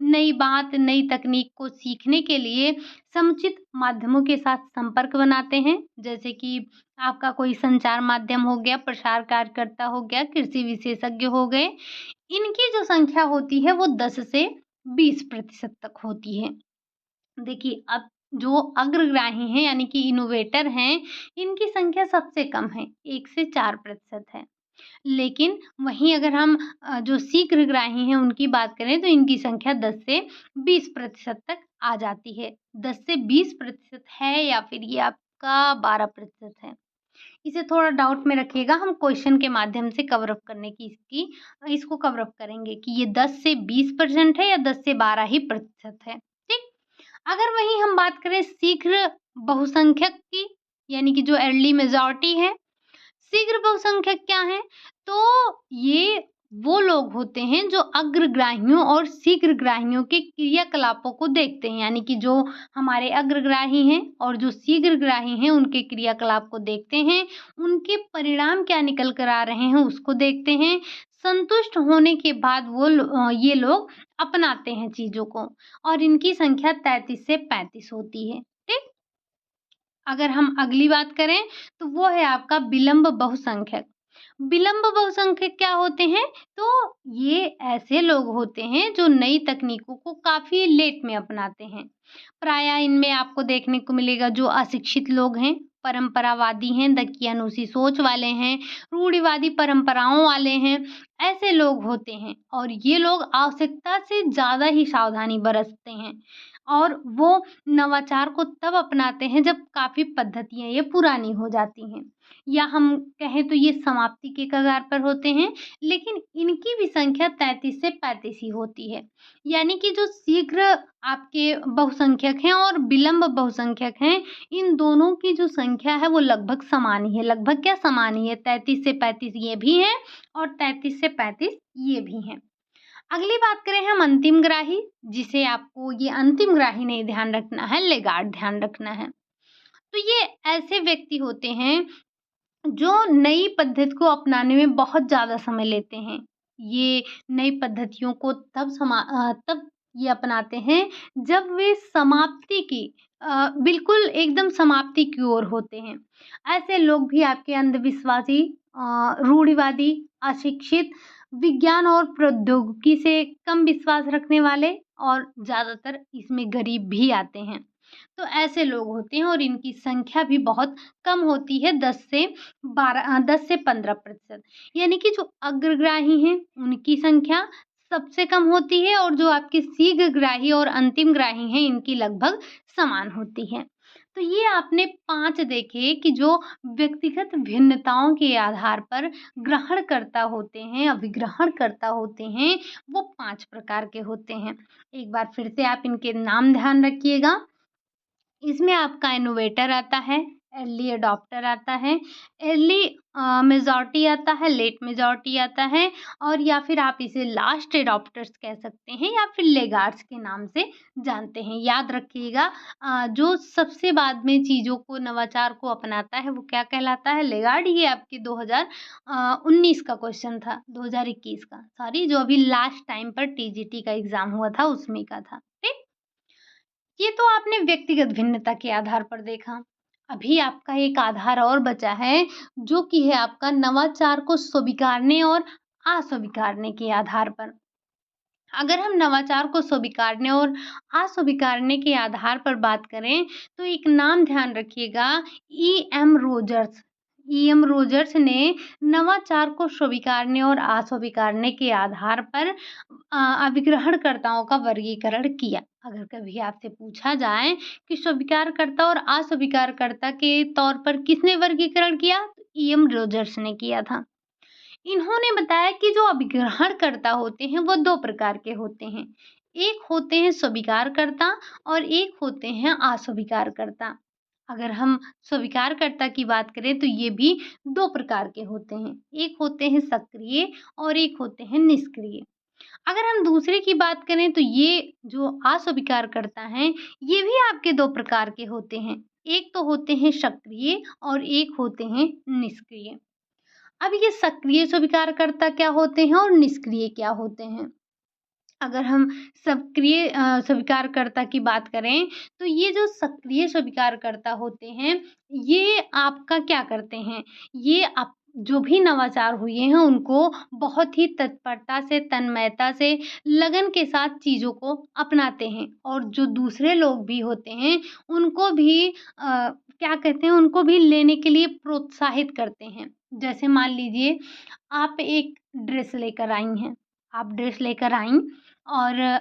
नई बात, नई तकनीक को सीखने के लिए समुचित माध्यमों के साथ संपर्क बनाते हैं। जैसे कि आपका कोई संचार माध्यम हो गया, प्रसार कार्यकर्ता हो गया, कृषि विशेषज्ञ हो गए। इनकी जो संख्या होती है वो 10 से 20% तक होती है। देखिए, अब जो अग्रगामी हैं यानी कि इनोवेटर हैं, इनकी संख्या सबसे कम है, 1 से 4% है। लेकिन वहीं अगर हम जो शीघ्रग्राही हैं उनकी बात करें तो इनकी संख्या 10 से 20% तक आ जाती है। 10 से 20% है या फिर ये आपका 12% है। इसे थोड़ा डाउट में रखिएगा, हम क्वेश्चन के माध्यम से कवर अप करने की इसको कवर अप करेंगे कि ये 10 से 20% है या 10 से 12 ही प्रतिशत है। ठीक? अगर वहीं हम बात करें शीघ्र बहुसंख्यक की, यानी कि जो अर्ली मेजॉरिटी है, शीघ्र बहुसंख्यक क्या हैं? तो ये वो लोग होते हैं जो अग्रग्राहियों और शीघ्रग्राहियों के क्रियाकलापों को देखते हैं, यानी कि जो हमारे अग्रग्राही हैं और जो शीघ्रग्राही हैं उनके क्रियाकलाप को देखते हैं, उनके परिणाम क्या निकल कर आ रहे हैं उसको देखते हैं। संतुष्ट होने के बाद ये लोग अपनाते हैं चीज़ों को और इनकी संख्या 33 से 35 होती है। ठीक? अगर हम अगली बात करें तो वो है आपका विलंब बहुसंख्यक। विलंब बहुसंख्यक क्या होते हैं? तो ये ऐसे लोग होते हैं जो नई तकनीकों को काफ़ी लेट में अपनाते हैं। प्रायः इनमें आपको देखने को मिलेगा जो अशिक्षित लोग हैं, परंपरावादी हैं, दकियानूसी सोच वाले हैं, रूढ़िवादी परंपराओं वाले हैं, ऐसे लोग होते हैं और ये लोग आवश्यकता से ज़्यादा ही सावधानी बरतते हैं और वो नवाचार को तब अपनाते हैं जब काफ़ी पद्धतियाँ ये पुरानी हो जाती हैं या हम कहें तो ये समाप्ति के कगार पर होते हैं, लेकिन इनकी भी संख्या 33 से 35 ही होती है। यानी कि जो शीघ्र आपके बहुसंख्यक हैं और विलंब बहुसंख्यक हैं, इन दोनों की जो संख्या है वो लगभग समान ही है। लगभग क्या समान ही है, 33 से 35 ये भी हैं और 33 से 35 ये भी हैं। अगली बात करें हम अंतिमग्राही, जिसे आपको ये अंतिमग्राही नहीं ध्यान रखना है, लेगार्ड ध्यान रखना है। तो ये ऐसे व्यक्ति होते हैं जो नई पद्धति को अपनाने में बहुत ज़्यादा समय लेते हैं। ये नई पद्धतियों को तब ये अपनाते हैं जब वे समाप्ति की बिल्कुल एकदम समाप्ति की ओर होते हैं। ऐसे लोग भी आपके अंधविश्वासी, रूढ़िवादी, अशिक्षित, विज्ञान और प्रौद्योगिकी से कम विश्वास रखने वाले और ज़्यादातर इसमें गरीब भी आते हैं। तो ऐसे लोग होते हैं और इनकी संख्या भी बहुत कम होती है, 10 से 15%। यानी कि जो अग्रग्राही हैं उनकी संख्या सबसे कम होती है और जो आपके शीघ्रग्राही और अंतिमग्राही हैं इनकी लगभग समान होती है। तो ये आपने 5 देखे कि जो व्यक्तिगत भिन्नताओं के आधार पर ग्रहणकर्ता होते हैं, अभिग्रहणकर्ता होते हैं, वो 5 प्रकार के होते हैं। एक बार फिर से आप इनके नाम ध्यान रखिएगा। इसमें आपका इनोवेटर आता है, अर्ली अडॉप्टर आता है, अर्ली मेजॉरिटी आता है, लेट मेजॉरिटी आता है और या फिर आप इसे लास्ट एडॉप्टर्स कह सकते हैं या फिर लेगार्ड्स के नाम से जानते हैं। याद रखिएगा जो सबसे बाद में चीज़ों को नवाचार को अपनाता है वो क्या कहलाता है? लेगार्ड। ये आपके 2019 का क्वेश्चन था, 2021 का सॉरी, जो अभी लास्ट टाइम पर टीजीटी का एग्ज़ाम हुआ था उसमें का था। ठीक? ये तो आपने व्यक्तिगत भिन्नता के आधार पर देखा। अभी आपका एक आधार और बचा है, जो कि है आपका नवाचार को स्वीकारने और अस्वीकारने के आधार पर। अगर हम नवाचार को स्वीकारने और अस्वीकारने के आधार पर बात करें, तो एक नाम ध्यान रखिएगा, ई.एम. रोजर्स। ई.एम. रोजर्स ने नवाचार को स्वीकारने और अस्वीकारने के आधार पर अभिग्रहणकर्ताओं का वर्गीकरण किया। अगर कभी आपसे पूछा जाए कि स्वीकारकर्ता और अस्वीकारकर्ता के तौर पर किसने वर्गीकरण किया? तो ई.एम. रोजर्स ने किया था। इन्होंने बताया कि जो अभिग्रहणकर्ता होते हैं वो 2 प्रकार के होते हैं। एक होते हैं स्वीकारकर्ता और एक होते हैं अस्वीकारकर्ता। अगर हम स्वीकारकर्ता की बात करें तो ये भी 2 प्रकार के होते हैं। एक होते हैं सक्रिय और एक होते हैं निष्क्रिय। अगर हम दूसरे की बात करें तो ये जो अस्वीकारकर्ता हैं, ये भी आपके 2 प्रकार के होते हैं। एक तो होते हैं सक्रिय और एक होते हैं निष्क्रिय। अब ये सक्रिय स्वीकारकर्ता क्या होते हैं और निष्क्रिय क्या होते हैं? अगर हम सक्रिय स्वीकारकर्ता की बात करें, तो ये जो सक्रिय स्वीकारकर्ता होते हैं, ये आपका क्या करते हैं? ये आप जो भी नवाचार हुए हैं, उनको बहुत ही तत्परता से, तन्मयता से, लगन के साथ चीज़ों को अपनाते हैं और जो दूसरे लोग भी होते हैं, उनको भी क्या कहते हैं, उनको भी लेने के लिए प्रोत्साहित करते हैं। जैसे मान लीजिए, आप एक ड्रेस लेकर आई हैं, आप ड्रेस लेकर आईं और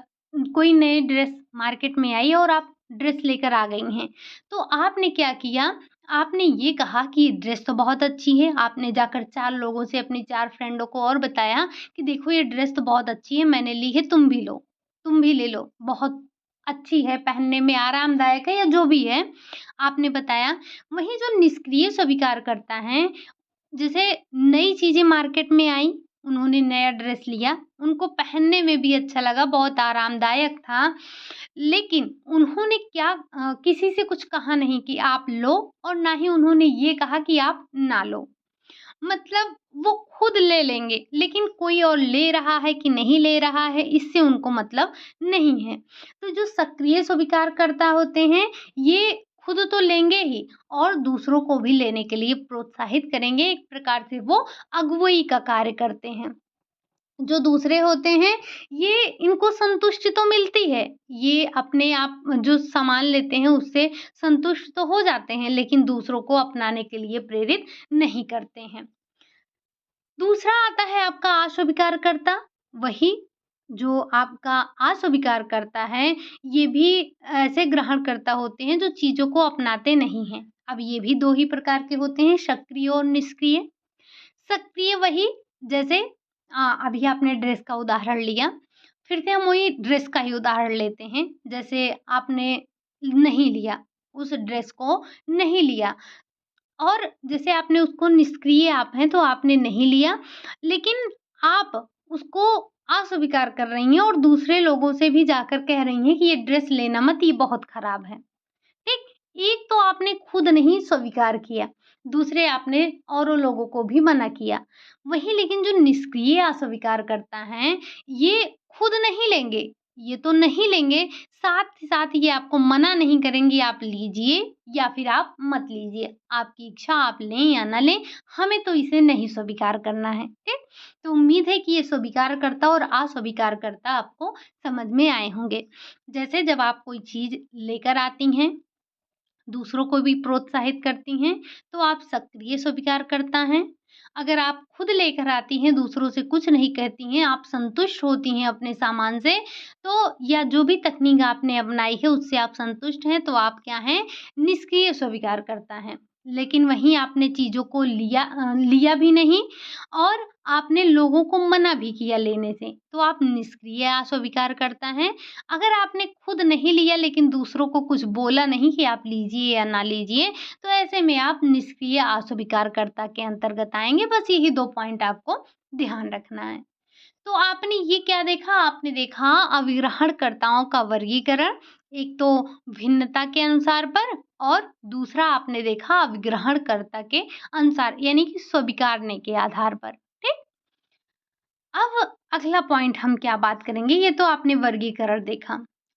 कोई नई ड्रेस मार्केट में आई और आप ड्रेस लेकर आ गई हैं। तो आपने क्या किया, आपने ये कहा कि ये ड्रेस तो बहुत अच्छी है। आपने जाकर 4 लोगों से, अपनी 4 फ्रेंडों को और बताया कि देखो ये ड्रेस तो बहुत अच्छी है, मैंने ली है, तुम भी लो, तुम भी ले लो, बहुत अच्छी है, पहनने में आरामदायक है या जो भी है, आपने बताया। वहीं जो निष्क्रिय स्वीकार करता है, जैसे नई चीज़ें मार्केट में आई, उन्होंने नया ड्रेस लिया, उनको पहनने में भी अच्छा लगा, बहुत आरामदायक था, लेकिन उन्होंने क्या किसी से कुछ कहा नहीं कि आप लो और ना ही उन्होंने ये कहा कि आप ना लो। मतलब वो खुद ले लेंगे, लेकिन कोई और ले रहा है कि नहीं ले रहा है, इससे उनको मतलब नहीं है। तो जो सक्रिय स्वीकारकर्ता होते हैं, ये खुद तो लेंगे ही और दूसरों को भी लेने के लिए प्रोत्साहित करेंगे। एक प्रकार से वो अगुवई का कार्य करते हैं। जो दूसरे होते हैं, ये इनको संतुष्टि तो मिलती है, ये अपने आप जो सामान लेते हैं उससे संतुष्ट तो हो जाते हैं, लेकिन दूसरों को अपनाने के लिए प्रेरित नहीं करते हैं। दूसरा आता है आपका अस्वीकारकर्ता, वही जो आपका अस्वीकारकर्ता है, ये भी ऐसे ग्रहणकर्ता होते हैं जो चीज़ों को अपनाते नहीं हैं। अब ये भी 2 ही प्रकार के होते हैं, सक्रिय और निष्क्रिय। सक्रिय वही, जैसे अभी आपने ड्रेस का उदाहरण लिया, फिर से हम वही ड्रेस का ही उदाहरण लेते हैं। जैसे आपने नहीं लिया, उस ड्रेस को नहीं लिया और जैसे आपने उसको निष्क्रिय आप हैं तो आपने नहीं लिया, लेकिन आप उसको अस्वीकार कर रही हैं और दूसरे लोगों से भी जाकर कह रही हैं कि ये ड्रेस लेना मत, ये बहुत खराब है। ठीक? एक तो आपने खुद नहीं स्वीकार किया, दूसरे आपने औरों लोगों को भी मना किया। वहीं लेकिन जो निष्क्रिय अस्वीकार करता है, ये खुद नहीं लेंगे, ये तो नहीं लेंगे, साथ ही साथ ये आपको मना नहीं करेंगे आप लीजिए या फिर आप मत लीजिए। आपकी इच्छा, आप लें या ना लें, हमें तो इसे नहीं स्वीकार करना है। ठीक? तो उम्मीद है कि ये स्वीकारकर्ता और अस्वीकारकर्ता आपको समझ में आए होंगे। जैसे जब आप कोई चीज़ लेकर आती हैं, दूसरों को भी प्रोत्साहित करती हैं, तो आप सक्रिय स्वीकारकर्ता हैं। अगर आप खुद लेकर आती हैं, दूसरों से कुछ नहीं कहती हैं, आप संतुष्ट होती हैं अपने सामान से, तो या जो भी तकनीक आपने अपनाई है उससे आप संतुष्ट हैं, तो आप क्या हैं, निष्क्रिय स्वीकारकर्ता हैं। लेकिन वहीं आपने चीज़ों को लिया भी नहीं और आपने लोगों को मना भी किया लेने से, तो आप निष्क्रिय अस्वीकारकर्ता हैं। अगर आपने खुद नहीं लिया लेकिन दूसरों को कुछ बोला नहीं कि आप लीजिए या ना लीजिए, तो ऐसे में आप निष्क्रिय अस्वीकारकर्ता के अंतर्गत आएँगे। बस यही 2 पॉइंट आपको ध्यान रखना है। तो आपने ये क्या देखा? आपने देखा अभिग्रहणकर्ताओं का वर्गीकरण, एक तो भिन्नता के अनुसार पर और दूसरा आपने देखा अभिग्रहणकर्ता के अनुसार यानी कि स्वीकारने के आधार पर। ठीक? अब अगला पॉइंट हम क्या बात करेंगे, ये तो आपने वर्गीकरण देखा।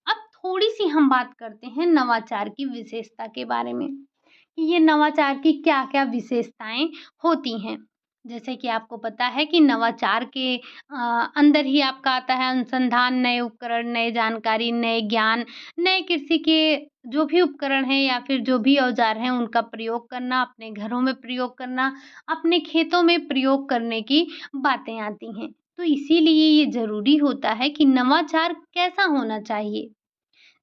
अब थोड़ी-सी हम बात करते हैं नवाचार की विशेषता के बारे में, कि ये नवाचार की क्या-क्या विशेषताएँ होती हैं। जैसे कि आपको पता है कि नवाचार के अंदर ही आपका आता है अनुसंधान, नए उपकरण, नए जानकारी, नए ज्ञान, नए कृषि के जो भी उपकरण हैं या फिर जो भी औज़ार हैं उनका प्रयोग करना, अपने घरों में प्रयोग करना, अपने खेतों में प्रयोग करने की बातें आती हैं। तो इसीलिए ये ज़रूरी होता है कि नवाचार कैसा होना चाहिए,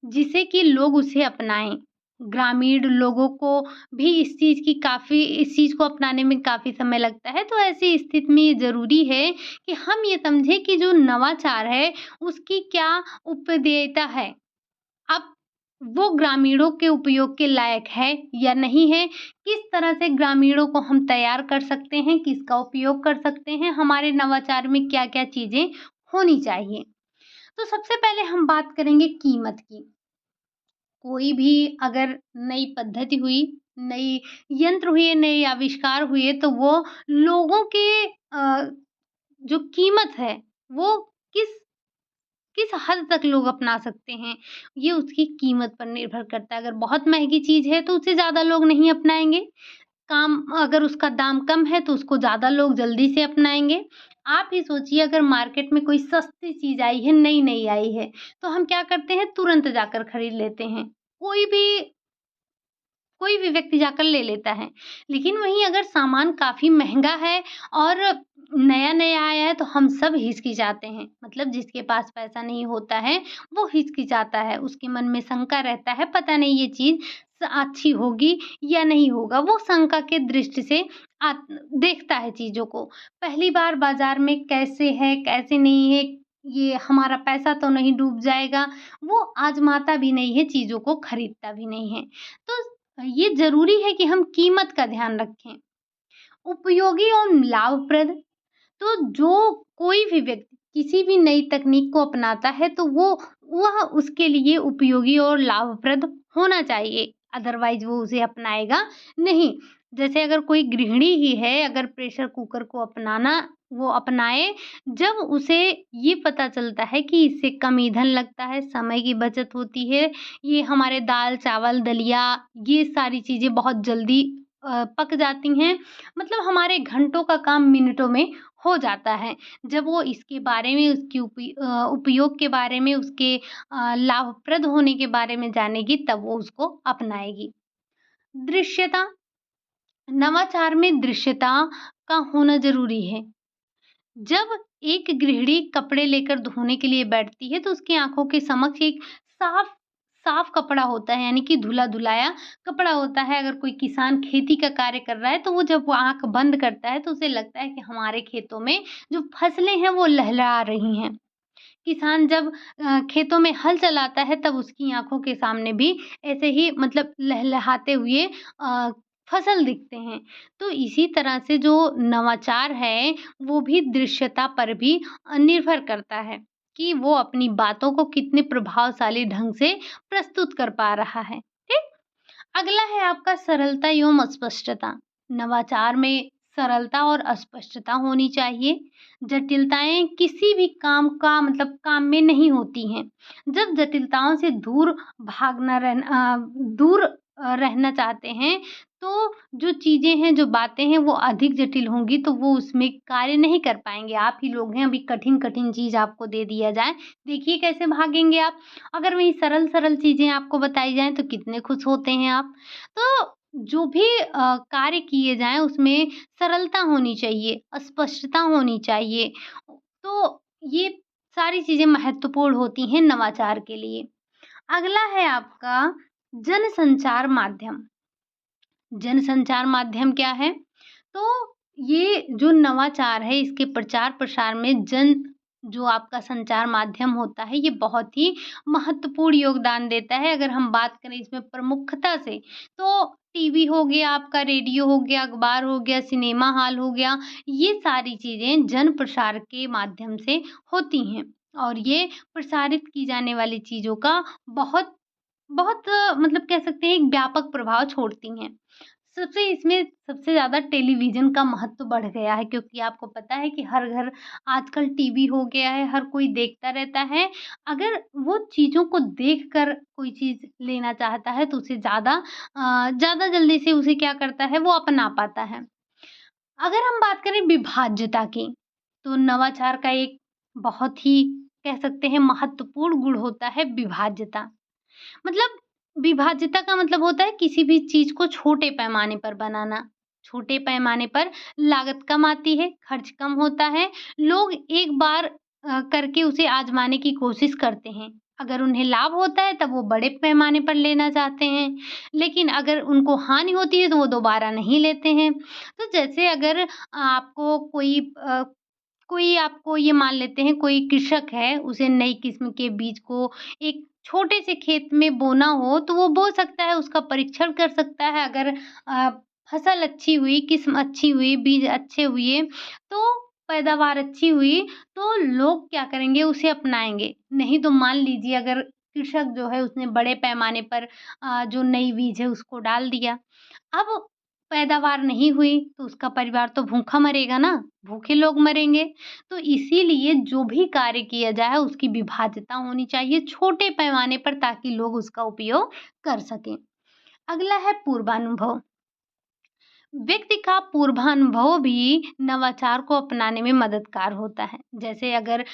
जिससे कि लोग उसे अपनाएँ। ग्रामीण लोगों को भी इस चीज़ को अपनाने में काफ़ी समय लगता है, तो ऐसी स्थिति में ये ज़रूरी है कि हम ये समझें कि जो नवाचार है, उसकी क्या उपदेयता है। अब वो ग्रामीणों के उपयोग के लायक है या नहीं है, किस तरह से ग्रामीणों को हम तैयार कर सकते हैं, किसका उपयोग कर सकते हैं, हमारे नवाचार में क्या-क्या चीज़ें होनी चाहिए। तो सबसे पहले हम बात करेंगे कीमत की। कोई भी अगर नई पद्धति हुई, नई यंत्र हुए, नए आविष्कार हुए तो वो लोगों के जो कीमत है वो किस किस हद तक लोग अपना सकते हैं, ये उसकी कीमत पर निर्भर करता है। अगर बहुत महँगी चीज़ है तो उसे ज़्यादा लोग नहीं अपनाएँगे। काम अगर उसका दाम कम है तो उसको ज़्यादा लोग जल्दी से अपनाएँगे। आप ही सोचिए अगर मार्केट में कोई सस्ती चीज़ आई है, नई-नई आई है, तो हम क्या करते हैं तुरंत जाकर खरीद लेते हैं। कोई भी कोई भी व्यक्ति जाकर ले लेता है। लेकिन वहीं अगर सामान काफ़ी महँगा है और नया-नया आया है तो हम सब हिचकिचाते हैं। मतलब जिसके पास पैसा नहीं होता है, वो हिचकिचाता है। उसके मन में शंका रहता है, पता नहीं ये चीज़ अच्छी होगी या नहीं होगा। वो शंका के दृष्टि से देखता है चीज़ों को। पहली बार बाज़ार में कैसे है, कैसे नहीं है, ये हमारा पैसा तो नहीं डूब जाएगा, वो आज़माता भी नहीं है, चीज़ों को खरीदता भी नहीं है। तो ये ज़रूरी है कि हम कीमत का ध्यान रखें। उपयोगी और लाभप्रद, तो जो कोई भी व्यक्ति किसी भी नई तकनीक को अपनाता है तो वह उसके लिए उपयोगी और लाभप्रद होना चाहिए, अदरवाइज़ वो उसे अपनाएगा नहीं। जैसे अगर कोई गृहिणी ही है, अगर प्रेशर कुकर को वो अपनाए, जब उसे ये पता चलता है कि इससे कम ईंधन लगता है, समय की बचत होती है, ये हमारे दाल, चावल, दलिया ये सारी चीज़ें बहुत जल्दी पक जाती हैं, मतलब हमारे घंटों का काम मिनटों में हो जाता है। जब वो इसके बारे में उपयोग के बारे में उसके लाभप्रद होने के बारे में जानेगी तब वो उसको अपनाएगी। दृश्यता, नवाचार में दृश्यता का होना ज़रूरी है। जब एक गृहिणी कपड़े लेकर धोने के लिए बैठती है तो उसकी आँखों के समक्ष एक साफ साफ कपड़ा होता है यानी कि धुला-धुलाया कपड़ा होता है। अगर कोई किसान खेती का कार्य कर रहा है तो वो जब वो आँख बंद करता है तो उसे लगता है कि हमारे खेतों में जो फसलें हैं वो लहलहा रही हैं। किसान जब खेतों में हल चलाता है तब उसकी आँखों के सामने भी ऐसे ही मतलब लहलहाते हुए अ, फसल दिखते हैं। तो इसी तरह से जो नवाचार है वो भी दृश्यता पर भी निर्भर करता है कि वो अपनी बातों को कितने प्रभावशाली ढंग से प्रस्तुत कर पा रहा है। ठीक? अगला है आपका सरलता एवं स्पष्टता। नवाचार में सरलता और स्पष्टता होनी चाहिए। जटिलताएँ किसी भी काम में नहीं होती हैं। जब जटिलताओं से दूर रहना चाहते हैं, तो जो चीज़ें हैं, जो बातें हैं, वो अधिक जटिल होंगी, तो वो उसमें कार्य नहीं कर पाएँगे। आप ही लोग हैं, अभी कठिन-कठिन चीज़ आपको दे दिया जाए, देखिए कैसे भागेंगे आप। अगर वहीं सरल-सरल चीज़ें आपको बताई जाएँ, तो कितने खुश होते हैं आप। तो जो भी कार्य किए जाएँ उसमें सरलता होनी चाहिए, स्पष्टता होनी चाहिए। तो ये सारी चीज़ें महत्वपूर्ण होती हैं नवाचार के लिए। अगला है आपका जनसंचार माध्यम। जनसंचार माध्यम क्या है? तो ये जो नवाचार है इसके प्रचार-प्रसार में जो आपका संचार माध्यम होता है ये बहुत ही महत्वपूर्ण योगदान देता है। अगर हम बात करें इसमें प्रमुखता से तो टीवी हो गया, आपका रेडियो हो गया, अखबार हो गया, सिनेमा हॉल हो गया, ये सारी चीज़ें जन प्रसार के माध्यम से होती हैं और ये प्रसारित की जाने वाली चीज़ों का बहुत बहुत मतलब कह सकते हैं एक व्यापक प्रभाव छोड़ती हैं। सबसे ज़्यादा टेलीविज़न का महत्व बढ़ गया है क्योंकि आपको पता है कि हर घर आजकल टीवी हो गया है, हर कोई देखता रहता है। अगर वो चीज़ों को देखकर कोई चीज़ लेना चाहता है तो उसे ज़्यादा जल्दी से उसे क्या करता है वो अपना पाता है। अगर हम बात करें विभाज्यता की, तो नवाचार का एक बहुत ही कह सकते हैं महत्वपूर्ण गुण होता है विभाज्यता। मतलब विभाज्यता का मतलब होता है किसी भी चीज़ को छोटे पैमाने पर बनाना। छोटे पैमाने पर लागत कम आती है, खर्च कम होता है। लोग एक बार करके उसे आज़माने की कोशिश करते हैं। अगर उन्हें लाभ होता है तब वो बड़े पैमाने पर लेना चाहते हैं, लेकिन अगर उनको हानि होती है तो वो दोबारा नहीं लेते हैं। तो जैसे अगर आपको कोई आपको ये मान लेते हैं कोई कृषक है, उसे नई किस्म के बीज को एक छोटे से खेत में बोना हो, तो वो बो सकता है, उसका परीक्षण कर सकता है। अगर अ, फसल अच्छी हुई, किस्म अच्छी हुई, बीज अच्छे हुए, तो पैदावार अच्छी हुई, तो लोग क्या करेंगे, उसे अपनाएँगे। नहीं तो मान लीजिए अगर कृषक जो है उसने बड़े पैमाने पर जो नई बीज है उसको डाल दिया। अब पैदावार नहीं हुई, तो उसका परिवार तो भूखा मरेगा ना, भूखे लोग मरेंगे। तो इसीलिए जो भी कार्य किया जाए उसकी विभाज्यता होनी चाहिए छोटे पैमाने पर ताकि लोग उसका उपयोग कर सकें। अगला है पूर्वानुभव। व्यक्ति का पूर्वानुभव भी नवाचार को अपनाने में मददगार होता है। जैसे अगर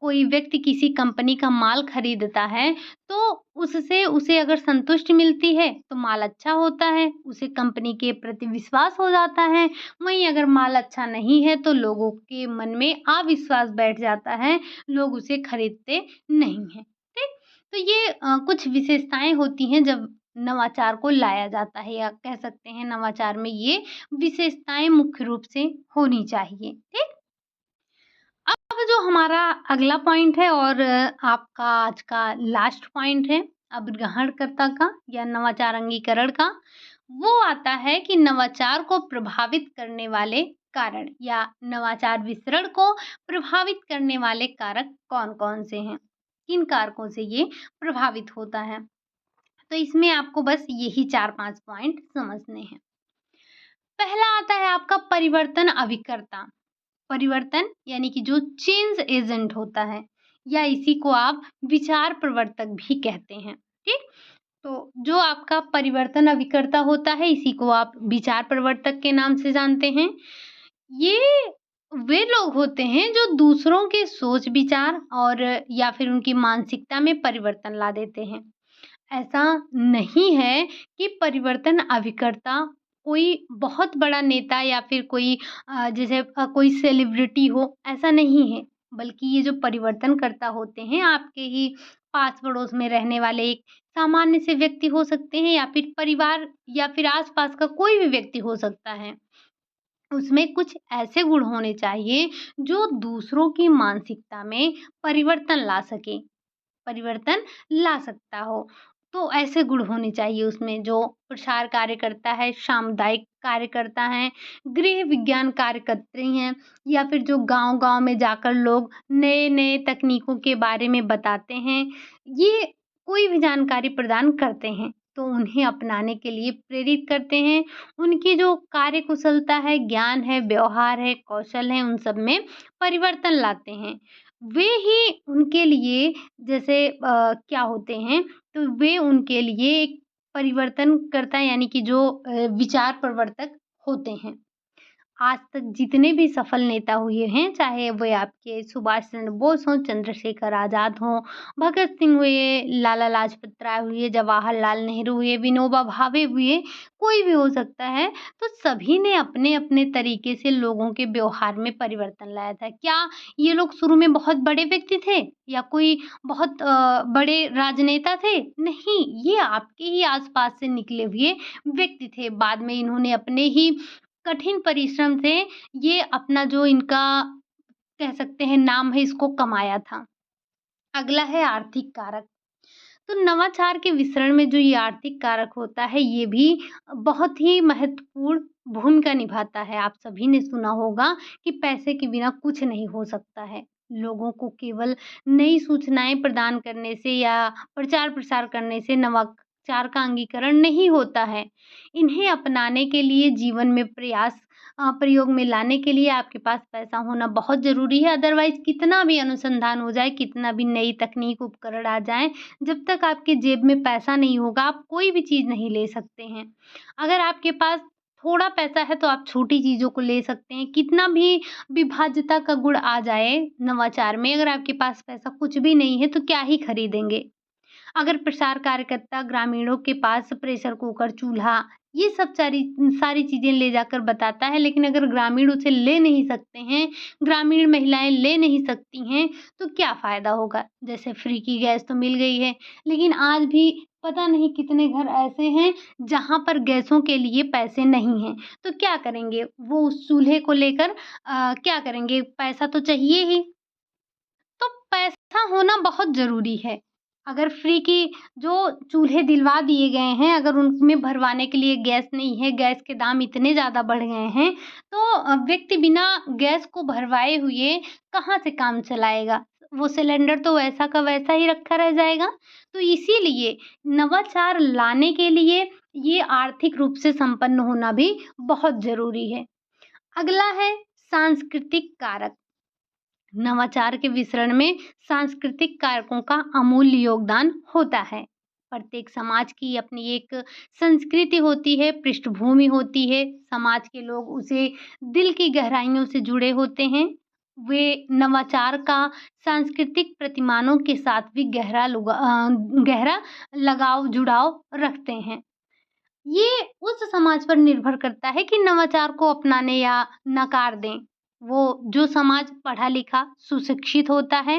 कोई व्यक्ति किसी कंपनी का माल खरीदता है, तो उससे उसे अगर संतुष्टि मिलती है, तो माल अच्छा होता है, उसे कंपनी के प्रति विश्वास हो जाता है। वहीं अगर माल अच्छा नहीं है, तो लोगों के मन में अविश्वास बैठ जाता है, लोग उसे खरीदते नहीं हैं। ठीक? तो ये कुछ विशेषताएँ होती हैं जब नवाचार को लाया जाता है या कह सकते हैं नवाचार में ये विशेषताएँ मुख्य रूप से होनी चाहिए, ठीक? अब जो हमारा अगला पॉइंट है और आपका आज का लास्ट पॉइंट है, अब ग्रहणकर्ता का या नवाचार अंगीकरण का, वो आता है कि नवाचार को प्रभावित करने वाले कारण या नवाचार विसरण को प्रभावित करने वाले कारक कौन-कौन से हैं? किन कारकों से ये प्रभावित होता है? तो इसमें आपको बस यही 4-5 पॉइंट समझने हैं। पहला आता है आपका परिवर्तन अभिकर्ता। परिवर्तन यानी कि जो चेंज एजेंट होता है या इसी को आप विचार प्रवर्तक भी कहते हैं, ठीक? तो जो आपका परिवर्तन अभिकर्ता होता है इसी को आप विचार प्रवर्तक के नाम से जानते हैं। ये वे लोग होते हैं जो दूसरों के सोच विचार और या फिर उनकी मानसिकता में परिवर्तन ला देते हैं। ऐसा नहीं है कि परिवर्तन अभिकर्ता कोई बहुत बड़ा नेता या फिर कोई जैसे कोई सेलिब्रिटी हो, ऐसा नहीं है। बल्कि ये जो परिवर्तनकर्ता होते हैं, आपके ही पास-पड़ोस में रहने वाले एक सामान्य से व्यक्ति हो सकते हैं या फिर परिवार या फिर आस-पास का कोई भी व्यक्ति हो सकता है। उसमें कुछ ऐसे गुण होने चाहिए, जो दूसरों की मानसिकता में परिवर्तन ला सकें। परिवर्तन ला सकता हो। तो ऐसे गुण होने चाहिए उसमें जो प्रसार कार्य करता है, सामुदायिक कार्य करता है, गृह विज्ञान कार्यकर्त्री हैं या फिर जो गाँव-गाँव में जाकर लोग नए-नए तकनीकों के बारे में बताते हैं। ये कोई भी जानकारी प्रदान करते हैं, तो उन्हें अपनाने के लिए प्रेरित करते हैं। उनकी जो कार्यकुशलता है, ज्ञान है, व्यवहार है, कौशल है, उन सब में परिवर्तन लाते हैं। वे ही उनके लिए जैसे क्या होते हैं, तो वे उनके लिए एक परिवर्तनकर्ता यानी कि जो विचार प्रवर्तक होते हैं। आज तक जितने भी सफल नेता हुए हैं, चाहे वे आपके सुभाष चंद्र बोस हों, चंद्रशेखर आज़ाद हों, भगत सिंह हुए, लाला लाजपत राय हुए, जवाहरलाल नेहरू हुए, विनोबा भावे हुए, कोई भी हो सकता है, तो सभी ने अपने-अपने तरीके से लोगों के व्यवहार में परिवर्तन लाया था। क्या ये लोग शुरू में बहुत बड़े व्यक्ति थे या कोई बहुत बड़े राजनेता थे? नहीं, ये आपके ही आस-पास से निकले हुए व्यक्ति थे। बाद में इन्होंने अपने ही कठिन परिश्रम से ये अपना जो इनका कह सकते हैं नाम है इसको कमाया था। अगला है आर्थिक कारक। तो नवाचार के विसरण में जो ये आर्थिक कारक होता है ये भी बहुत ही महत्वपूर्ण भूमिका निभाता है। आप सभी ने सुना होगा कि पैसे के बिना कुछ नहीं हो सकता है। लोगों को केवल नई सूचनाएँ प्रदान करने से या प्रचार-प्रसार करने से नवाचार का अंगीकरण नहीं होता है। इन्हें अपनाने के लिए जीवन में प्रयोग में लाने के लिए आपके पास पैसा होना बहुत ज़रूरी है। अदरवाइज़ कितना भी अनुसंधान हो जाए, कितना भी नई तकनीक उपकरण आ जाएँ, जब तक आपके जेब में पैसा नहीं होगा, आप कोई भी चीज़ नहीं ले सकते हैं। अगर आपके पास थोड़ा पैसा है, तो आप छोटी चीज़ों को ले सकते हैं। कितना भी विभाज्यता का गुण आ जाए नवाचार में, अगर आपके पास पैसा कुछ भी नहीं है, तो क्या ही खरीदेंगे? अगर प्रसार कार्यकर्ता ग्रामीणों के पास प्रेशर कुकर, चूल्हा ये सब सारी सारी चीज़ें ले जाकर बताता है, लेकिन अगर ग्रामीण उसे ले नहीं सकते हैं, ग्रामीण महिलाएँ ले नहीं सकती हैं, तो क्या फ़ायदा होगा? जैसे फ्री की गैस तो मिल गई है, लेकिन आज भी पता नहीं कितने घर ऐसे हैं, जहाँ पर गैसों के लिए पैसे नहीं हैं। तो क्या करेंगे? वो उस चूल्हे को लेकर क्या करेंगे? पैसा तो चाहिए ही। तो पैसा होना बहुत ज़रूरी है। अगर फ्री की जो चूल्हे दिलवा दिए गए हैं, अगर उनमें भरवाने के लिए गैस नहीं है, गैस के दाम इतने ज़्यादा बढ़ गए हैं, तो व्यक्ति बिना गैस को भरवाए हुए कहाँ से काम चलाएगा? वो सिलेंडर तो वैसा का वैसा ही रखा रह जाएगा। तो इसीलिए नवाचार लाने के लिए ये आर्थिक रूप से संपन्न होना भी बहुत ज़रूरी है। अगला है सांस्कृतिक कारक। नवाचार के विसरण में सांस्कृतिक कारकों का अमूल्य योगदान होता है। प्रत्येक समाज की अपनी एक संस्कृति होती है, पृष्ठभूमि होती है। समाज के लोग उसे दिल की गहराइयों से जुड़े होते हैं। वे नवाचार का सांस्कृतिक प्रतिमानों के साथ भी गहरा लगाव, जुड़ाव रखते हैं। ये उस समाज पर निर्भर करता है कि नवाचार को अपनाने या नकार दें। वो जो समाज पढ़ा-लिखा, सुशिक्षित होता है,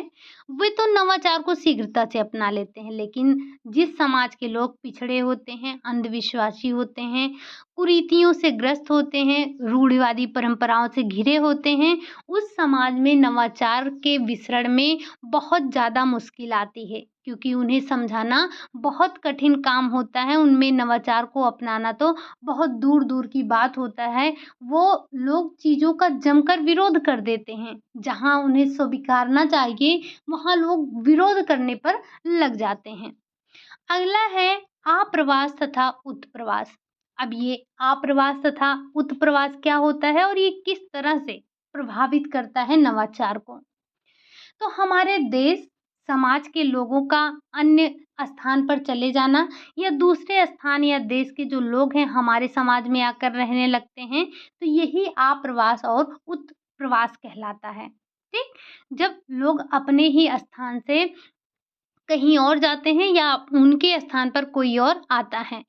वे तो नवाचार को शीघ्रता से अपना लेते हैं। लेकिन जिस समाज के लोग पिछड़े होते हैं, अंधविश्वासी होते हैं, कुरीतियों से ग्रस्त होते हैं, रूढ़िवादी परंपराओं से घिरे होते हैं, उस समाज में नवाचार के विसरण में बहुत ज़्यादा मुश्किल आती है, क्योंकि उन्हें समझाना बहुत कठिन काम होता है। उनमें नवाचार को अपनाना तो बहुत दूर-दूर की बात होता है। वो लोग चीज़ों का जमकर विरोध कर देते हैं। जहाँ उन्हें स्वीकारना चाहिए, वहाँ लोग विरोध करने पर लग जाते हैं। अगला है आप्रवास तथा उत्प्रवास। अब ये आप्रवास तथा उत्प्रवास क्या होता है और ये किस तरह से प्रभावित करता है नवाचार को? तो हमारे देश, समाज के लोगों का अन्य स्थान पर चले जाना या दूसरे स्थान या देश के जो लोग हैं हमारे समाज में आकर रहने लगते हैं, तो यही आप्रवास और उत्प्रवास कहलाता है। ठीक? जब लोग अपने ही स्थान से कहीं और जाते हैं या उनके स्थान पर कोई और आता है,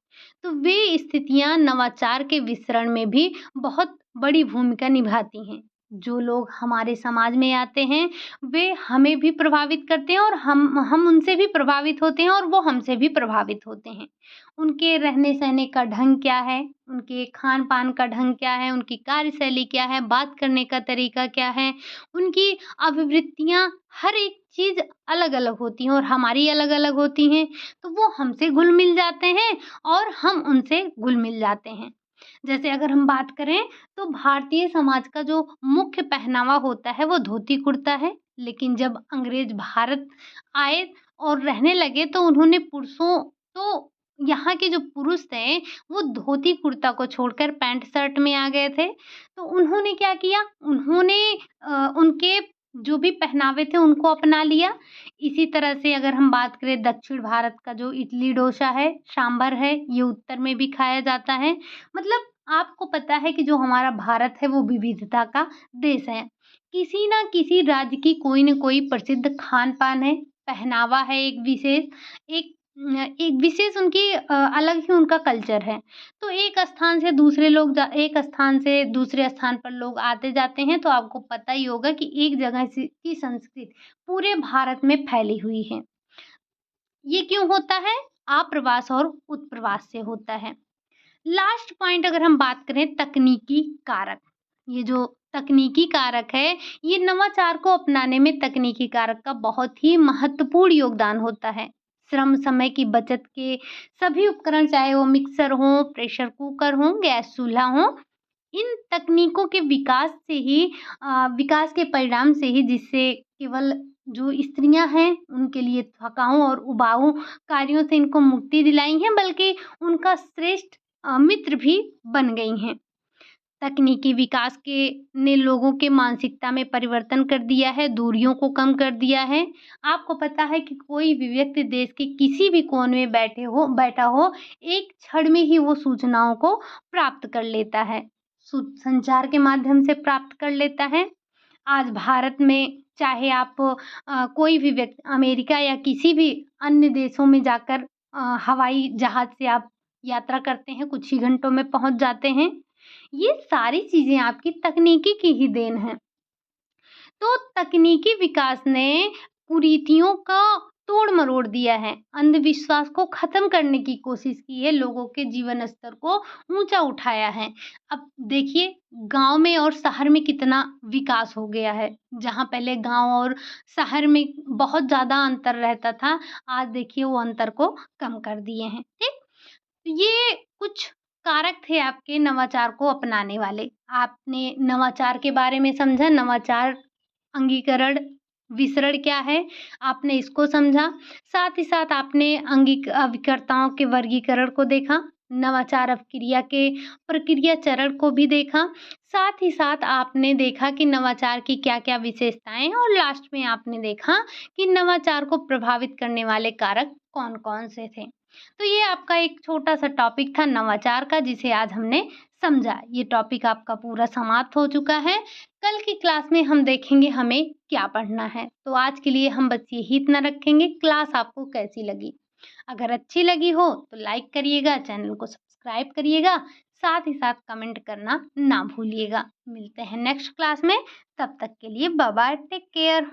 तो वे स्थितियाँ नवाचार के विसरण में भी बहुत बड़ी भूमिका निभाती हैं। जो लोग हमारे समाज में आते हैं, वे हमें भी प्रभावित करते हैं और हम उनसे भी प्रभावित होते हैं और वो हमसे भी प्रभावित होते हैं। उनके रहने-सहने का ढंग क्या है, उनके खान-पान का ढंग क्या है, उनकी कार्यशैली क्या है, बात करने का तरीका क्या है, उनकी अभिवृत्तियाँ, हर एक चीज़ अलग-अलग होती हैं और हमारी अलग-अलग होती हैं, तो वो हमसे घुल-मिल जाते हैं और हम उनसे घुल-मिल जाते हैं। जैसे अगर हम बात करें तो भारतीय समाज का जो मुख्य पहनावा होता है वो धोती-कुर्ता है, लेकिन जब अंग्रेज़ भारत आए और रहने लगे तो उन्होंने पुरुषों तो यहाँ के जो पुरुष थे वो धोती-कुर्ता को छोड़कर पैंट-शर्ट में आ गए थे। तो उन्होंने क्या किया? उन्होंने उनके जो भी पहनावे थे उनको अपना लिया। इसी तरह से अगर हम बात करें दक्षिण भारत का जो इडली डोसा है, सांभर है, ये उत्तर में भी खाया जाता है। मतलब आपको पता है कि जो हमारा भारत है वो विविधता का देश है। किसी न किसी राज्य की कोई न कोई प्रसिद्ध खान-पान है, पहनावा है एक विशेष उनकी अलग ही उनका कल्चर है। तो एक स्थान से दूसरे स्थान पर लोग आते-जाते हैं, तो आपको पता ही होगा कि एक जगह से की संस्कृति पूरे भारत में फैली हुई है। ये क्यों होता है? आप्रवास और उत्प्रवास से होता है। लास्ट पॉइंट अगर हम बात करें तकनीकी कारक, ये जो तकनीकी कारक है, ये नवाचार को अपनाने में तकनीकी कारक का बहुत ही महत्वपूर्ण योगदान होता है। श्रम समय की बचत के सभी उपकरण चाहे वो मिक्सर हो, प्रेशर कुकर हो, गैस चूल्हा हो, इन तकनीकों के विकास के परिणाम से ही जिससे केवल जो स्त्रियाँ हैं, उनके लिए थकाऊ और उबाऊ कार्यों से इनको मुक्ति दिलाई है, बल्कि उनका श्रेष्ठ मित्र भी बन गई हैं। तकनीकी विकास के ने लोगों के मानसिकता में परिवर्तन कर दिया है, दूरियों को कम कर दिया है। आपको पता है कि कोई भी व्यक्ति देश के किसी भी कोने में बैठा हो, एक क्षण में ही वो सूचनाओं को प्राप्त कर लेता है। संचार के माध्यम से प्राप्त कर लेता है। आज भारत में चाहे आप कोई भी व्यक्ति अमेरिका या किसी भी अन्य देशों में जाकर हवाई जहाज़ से आप यात्रा करते हैं, कुछ ही घंटों में पहुँच जाते हैं। ये सारी चीज़ें आपकी तकनीकी की ही देन है। तो तकनीकी विकास ने कुरीतियों का तोड़-मरोड़ दिया है, अंधविश्वास को ख़त्म करने की कोशिश की है, लोगों के जीवन स्तर को ऊँचा उठाया है। अब देखिए गाँव में और शहर में कितना विकास हो गया है। जहाँ पहले गाँव और शहर में बहुत ज़्यादा अंतर रहता था, आज देखिए वो अंतर को कम कर दिए हैं, ठीक? ये कुछ कारक थे आपके नवाचार को अपनाने वाले। आपने नवाचार के बारे में समझा, नवाचार अंगीकरण, विसरण क्या है, आपने इसको समझा। साथ ही साथ आपने अभिकर्ताओं के वर्गीकरण को देखा, नवाचार अपक्रिया के प्रक्रिया चरण को भी देखा। साथ ही साथ आपने देखा कि नवाचार की क्या-क्या विशेषताएँ हैं और लास्ट में आपने देखा कि नवाचार को प्रभावित करने वाले कारक कौन-कौन से थे। तो ये आपका एक छोटा-सा टॉपिक था नवाचार का जिसे आज हमने समझा। ये टॉपिक आपका पूरा समाप्त हो चुका है। कल की क्लास में हम देखेंगे हमें क्या पढ़ना है। तो आज के लिए हम बस यही इतना रखेंगे। क्लास आपको कैसी लगी? अगर अच्छी लगी हो तो लाइक करिएगा, चैनल को सब्सक्राइब करिएगा, साथ ही साथ कमेंट करना ना भूलिएगा। मिलते हैं नेक्स्ट क्लास में, तब तक के लिए बाय बाय, टेक केयर।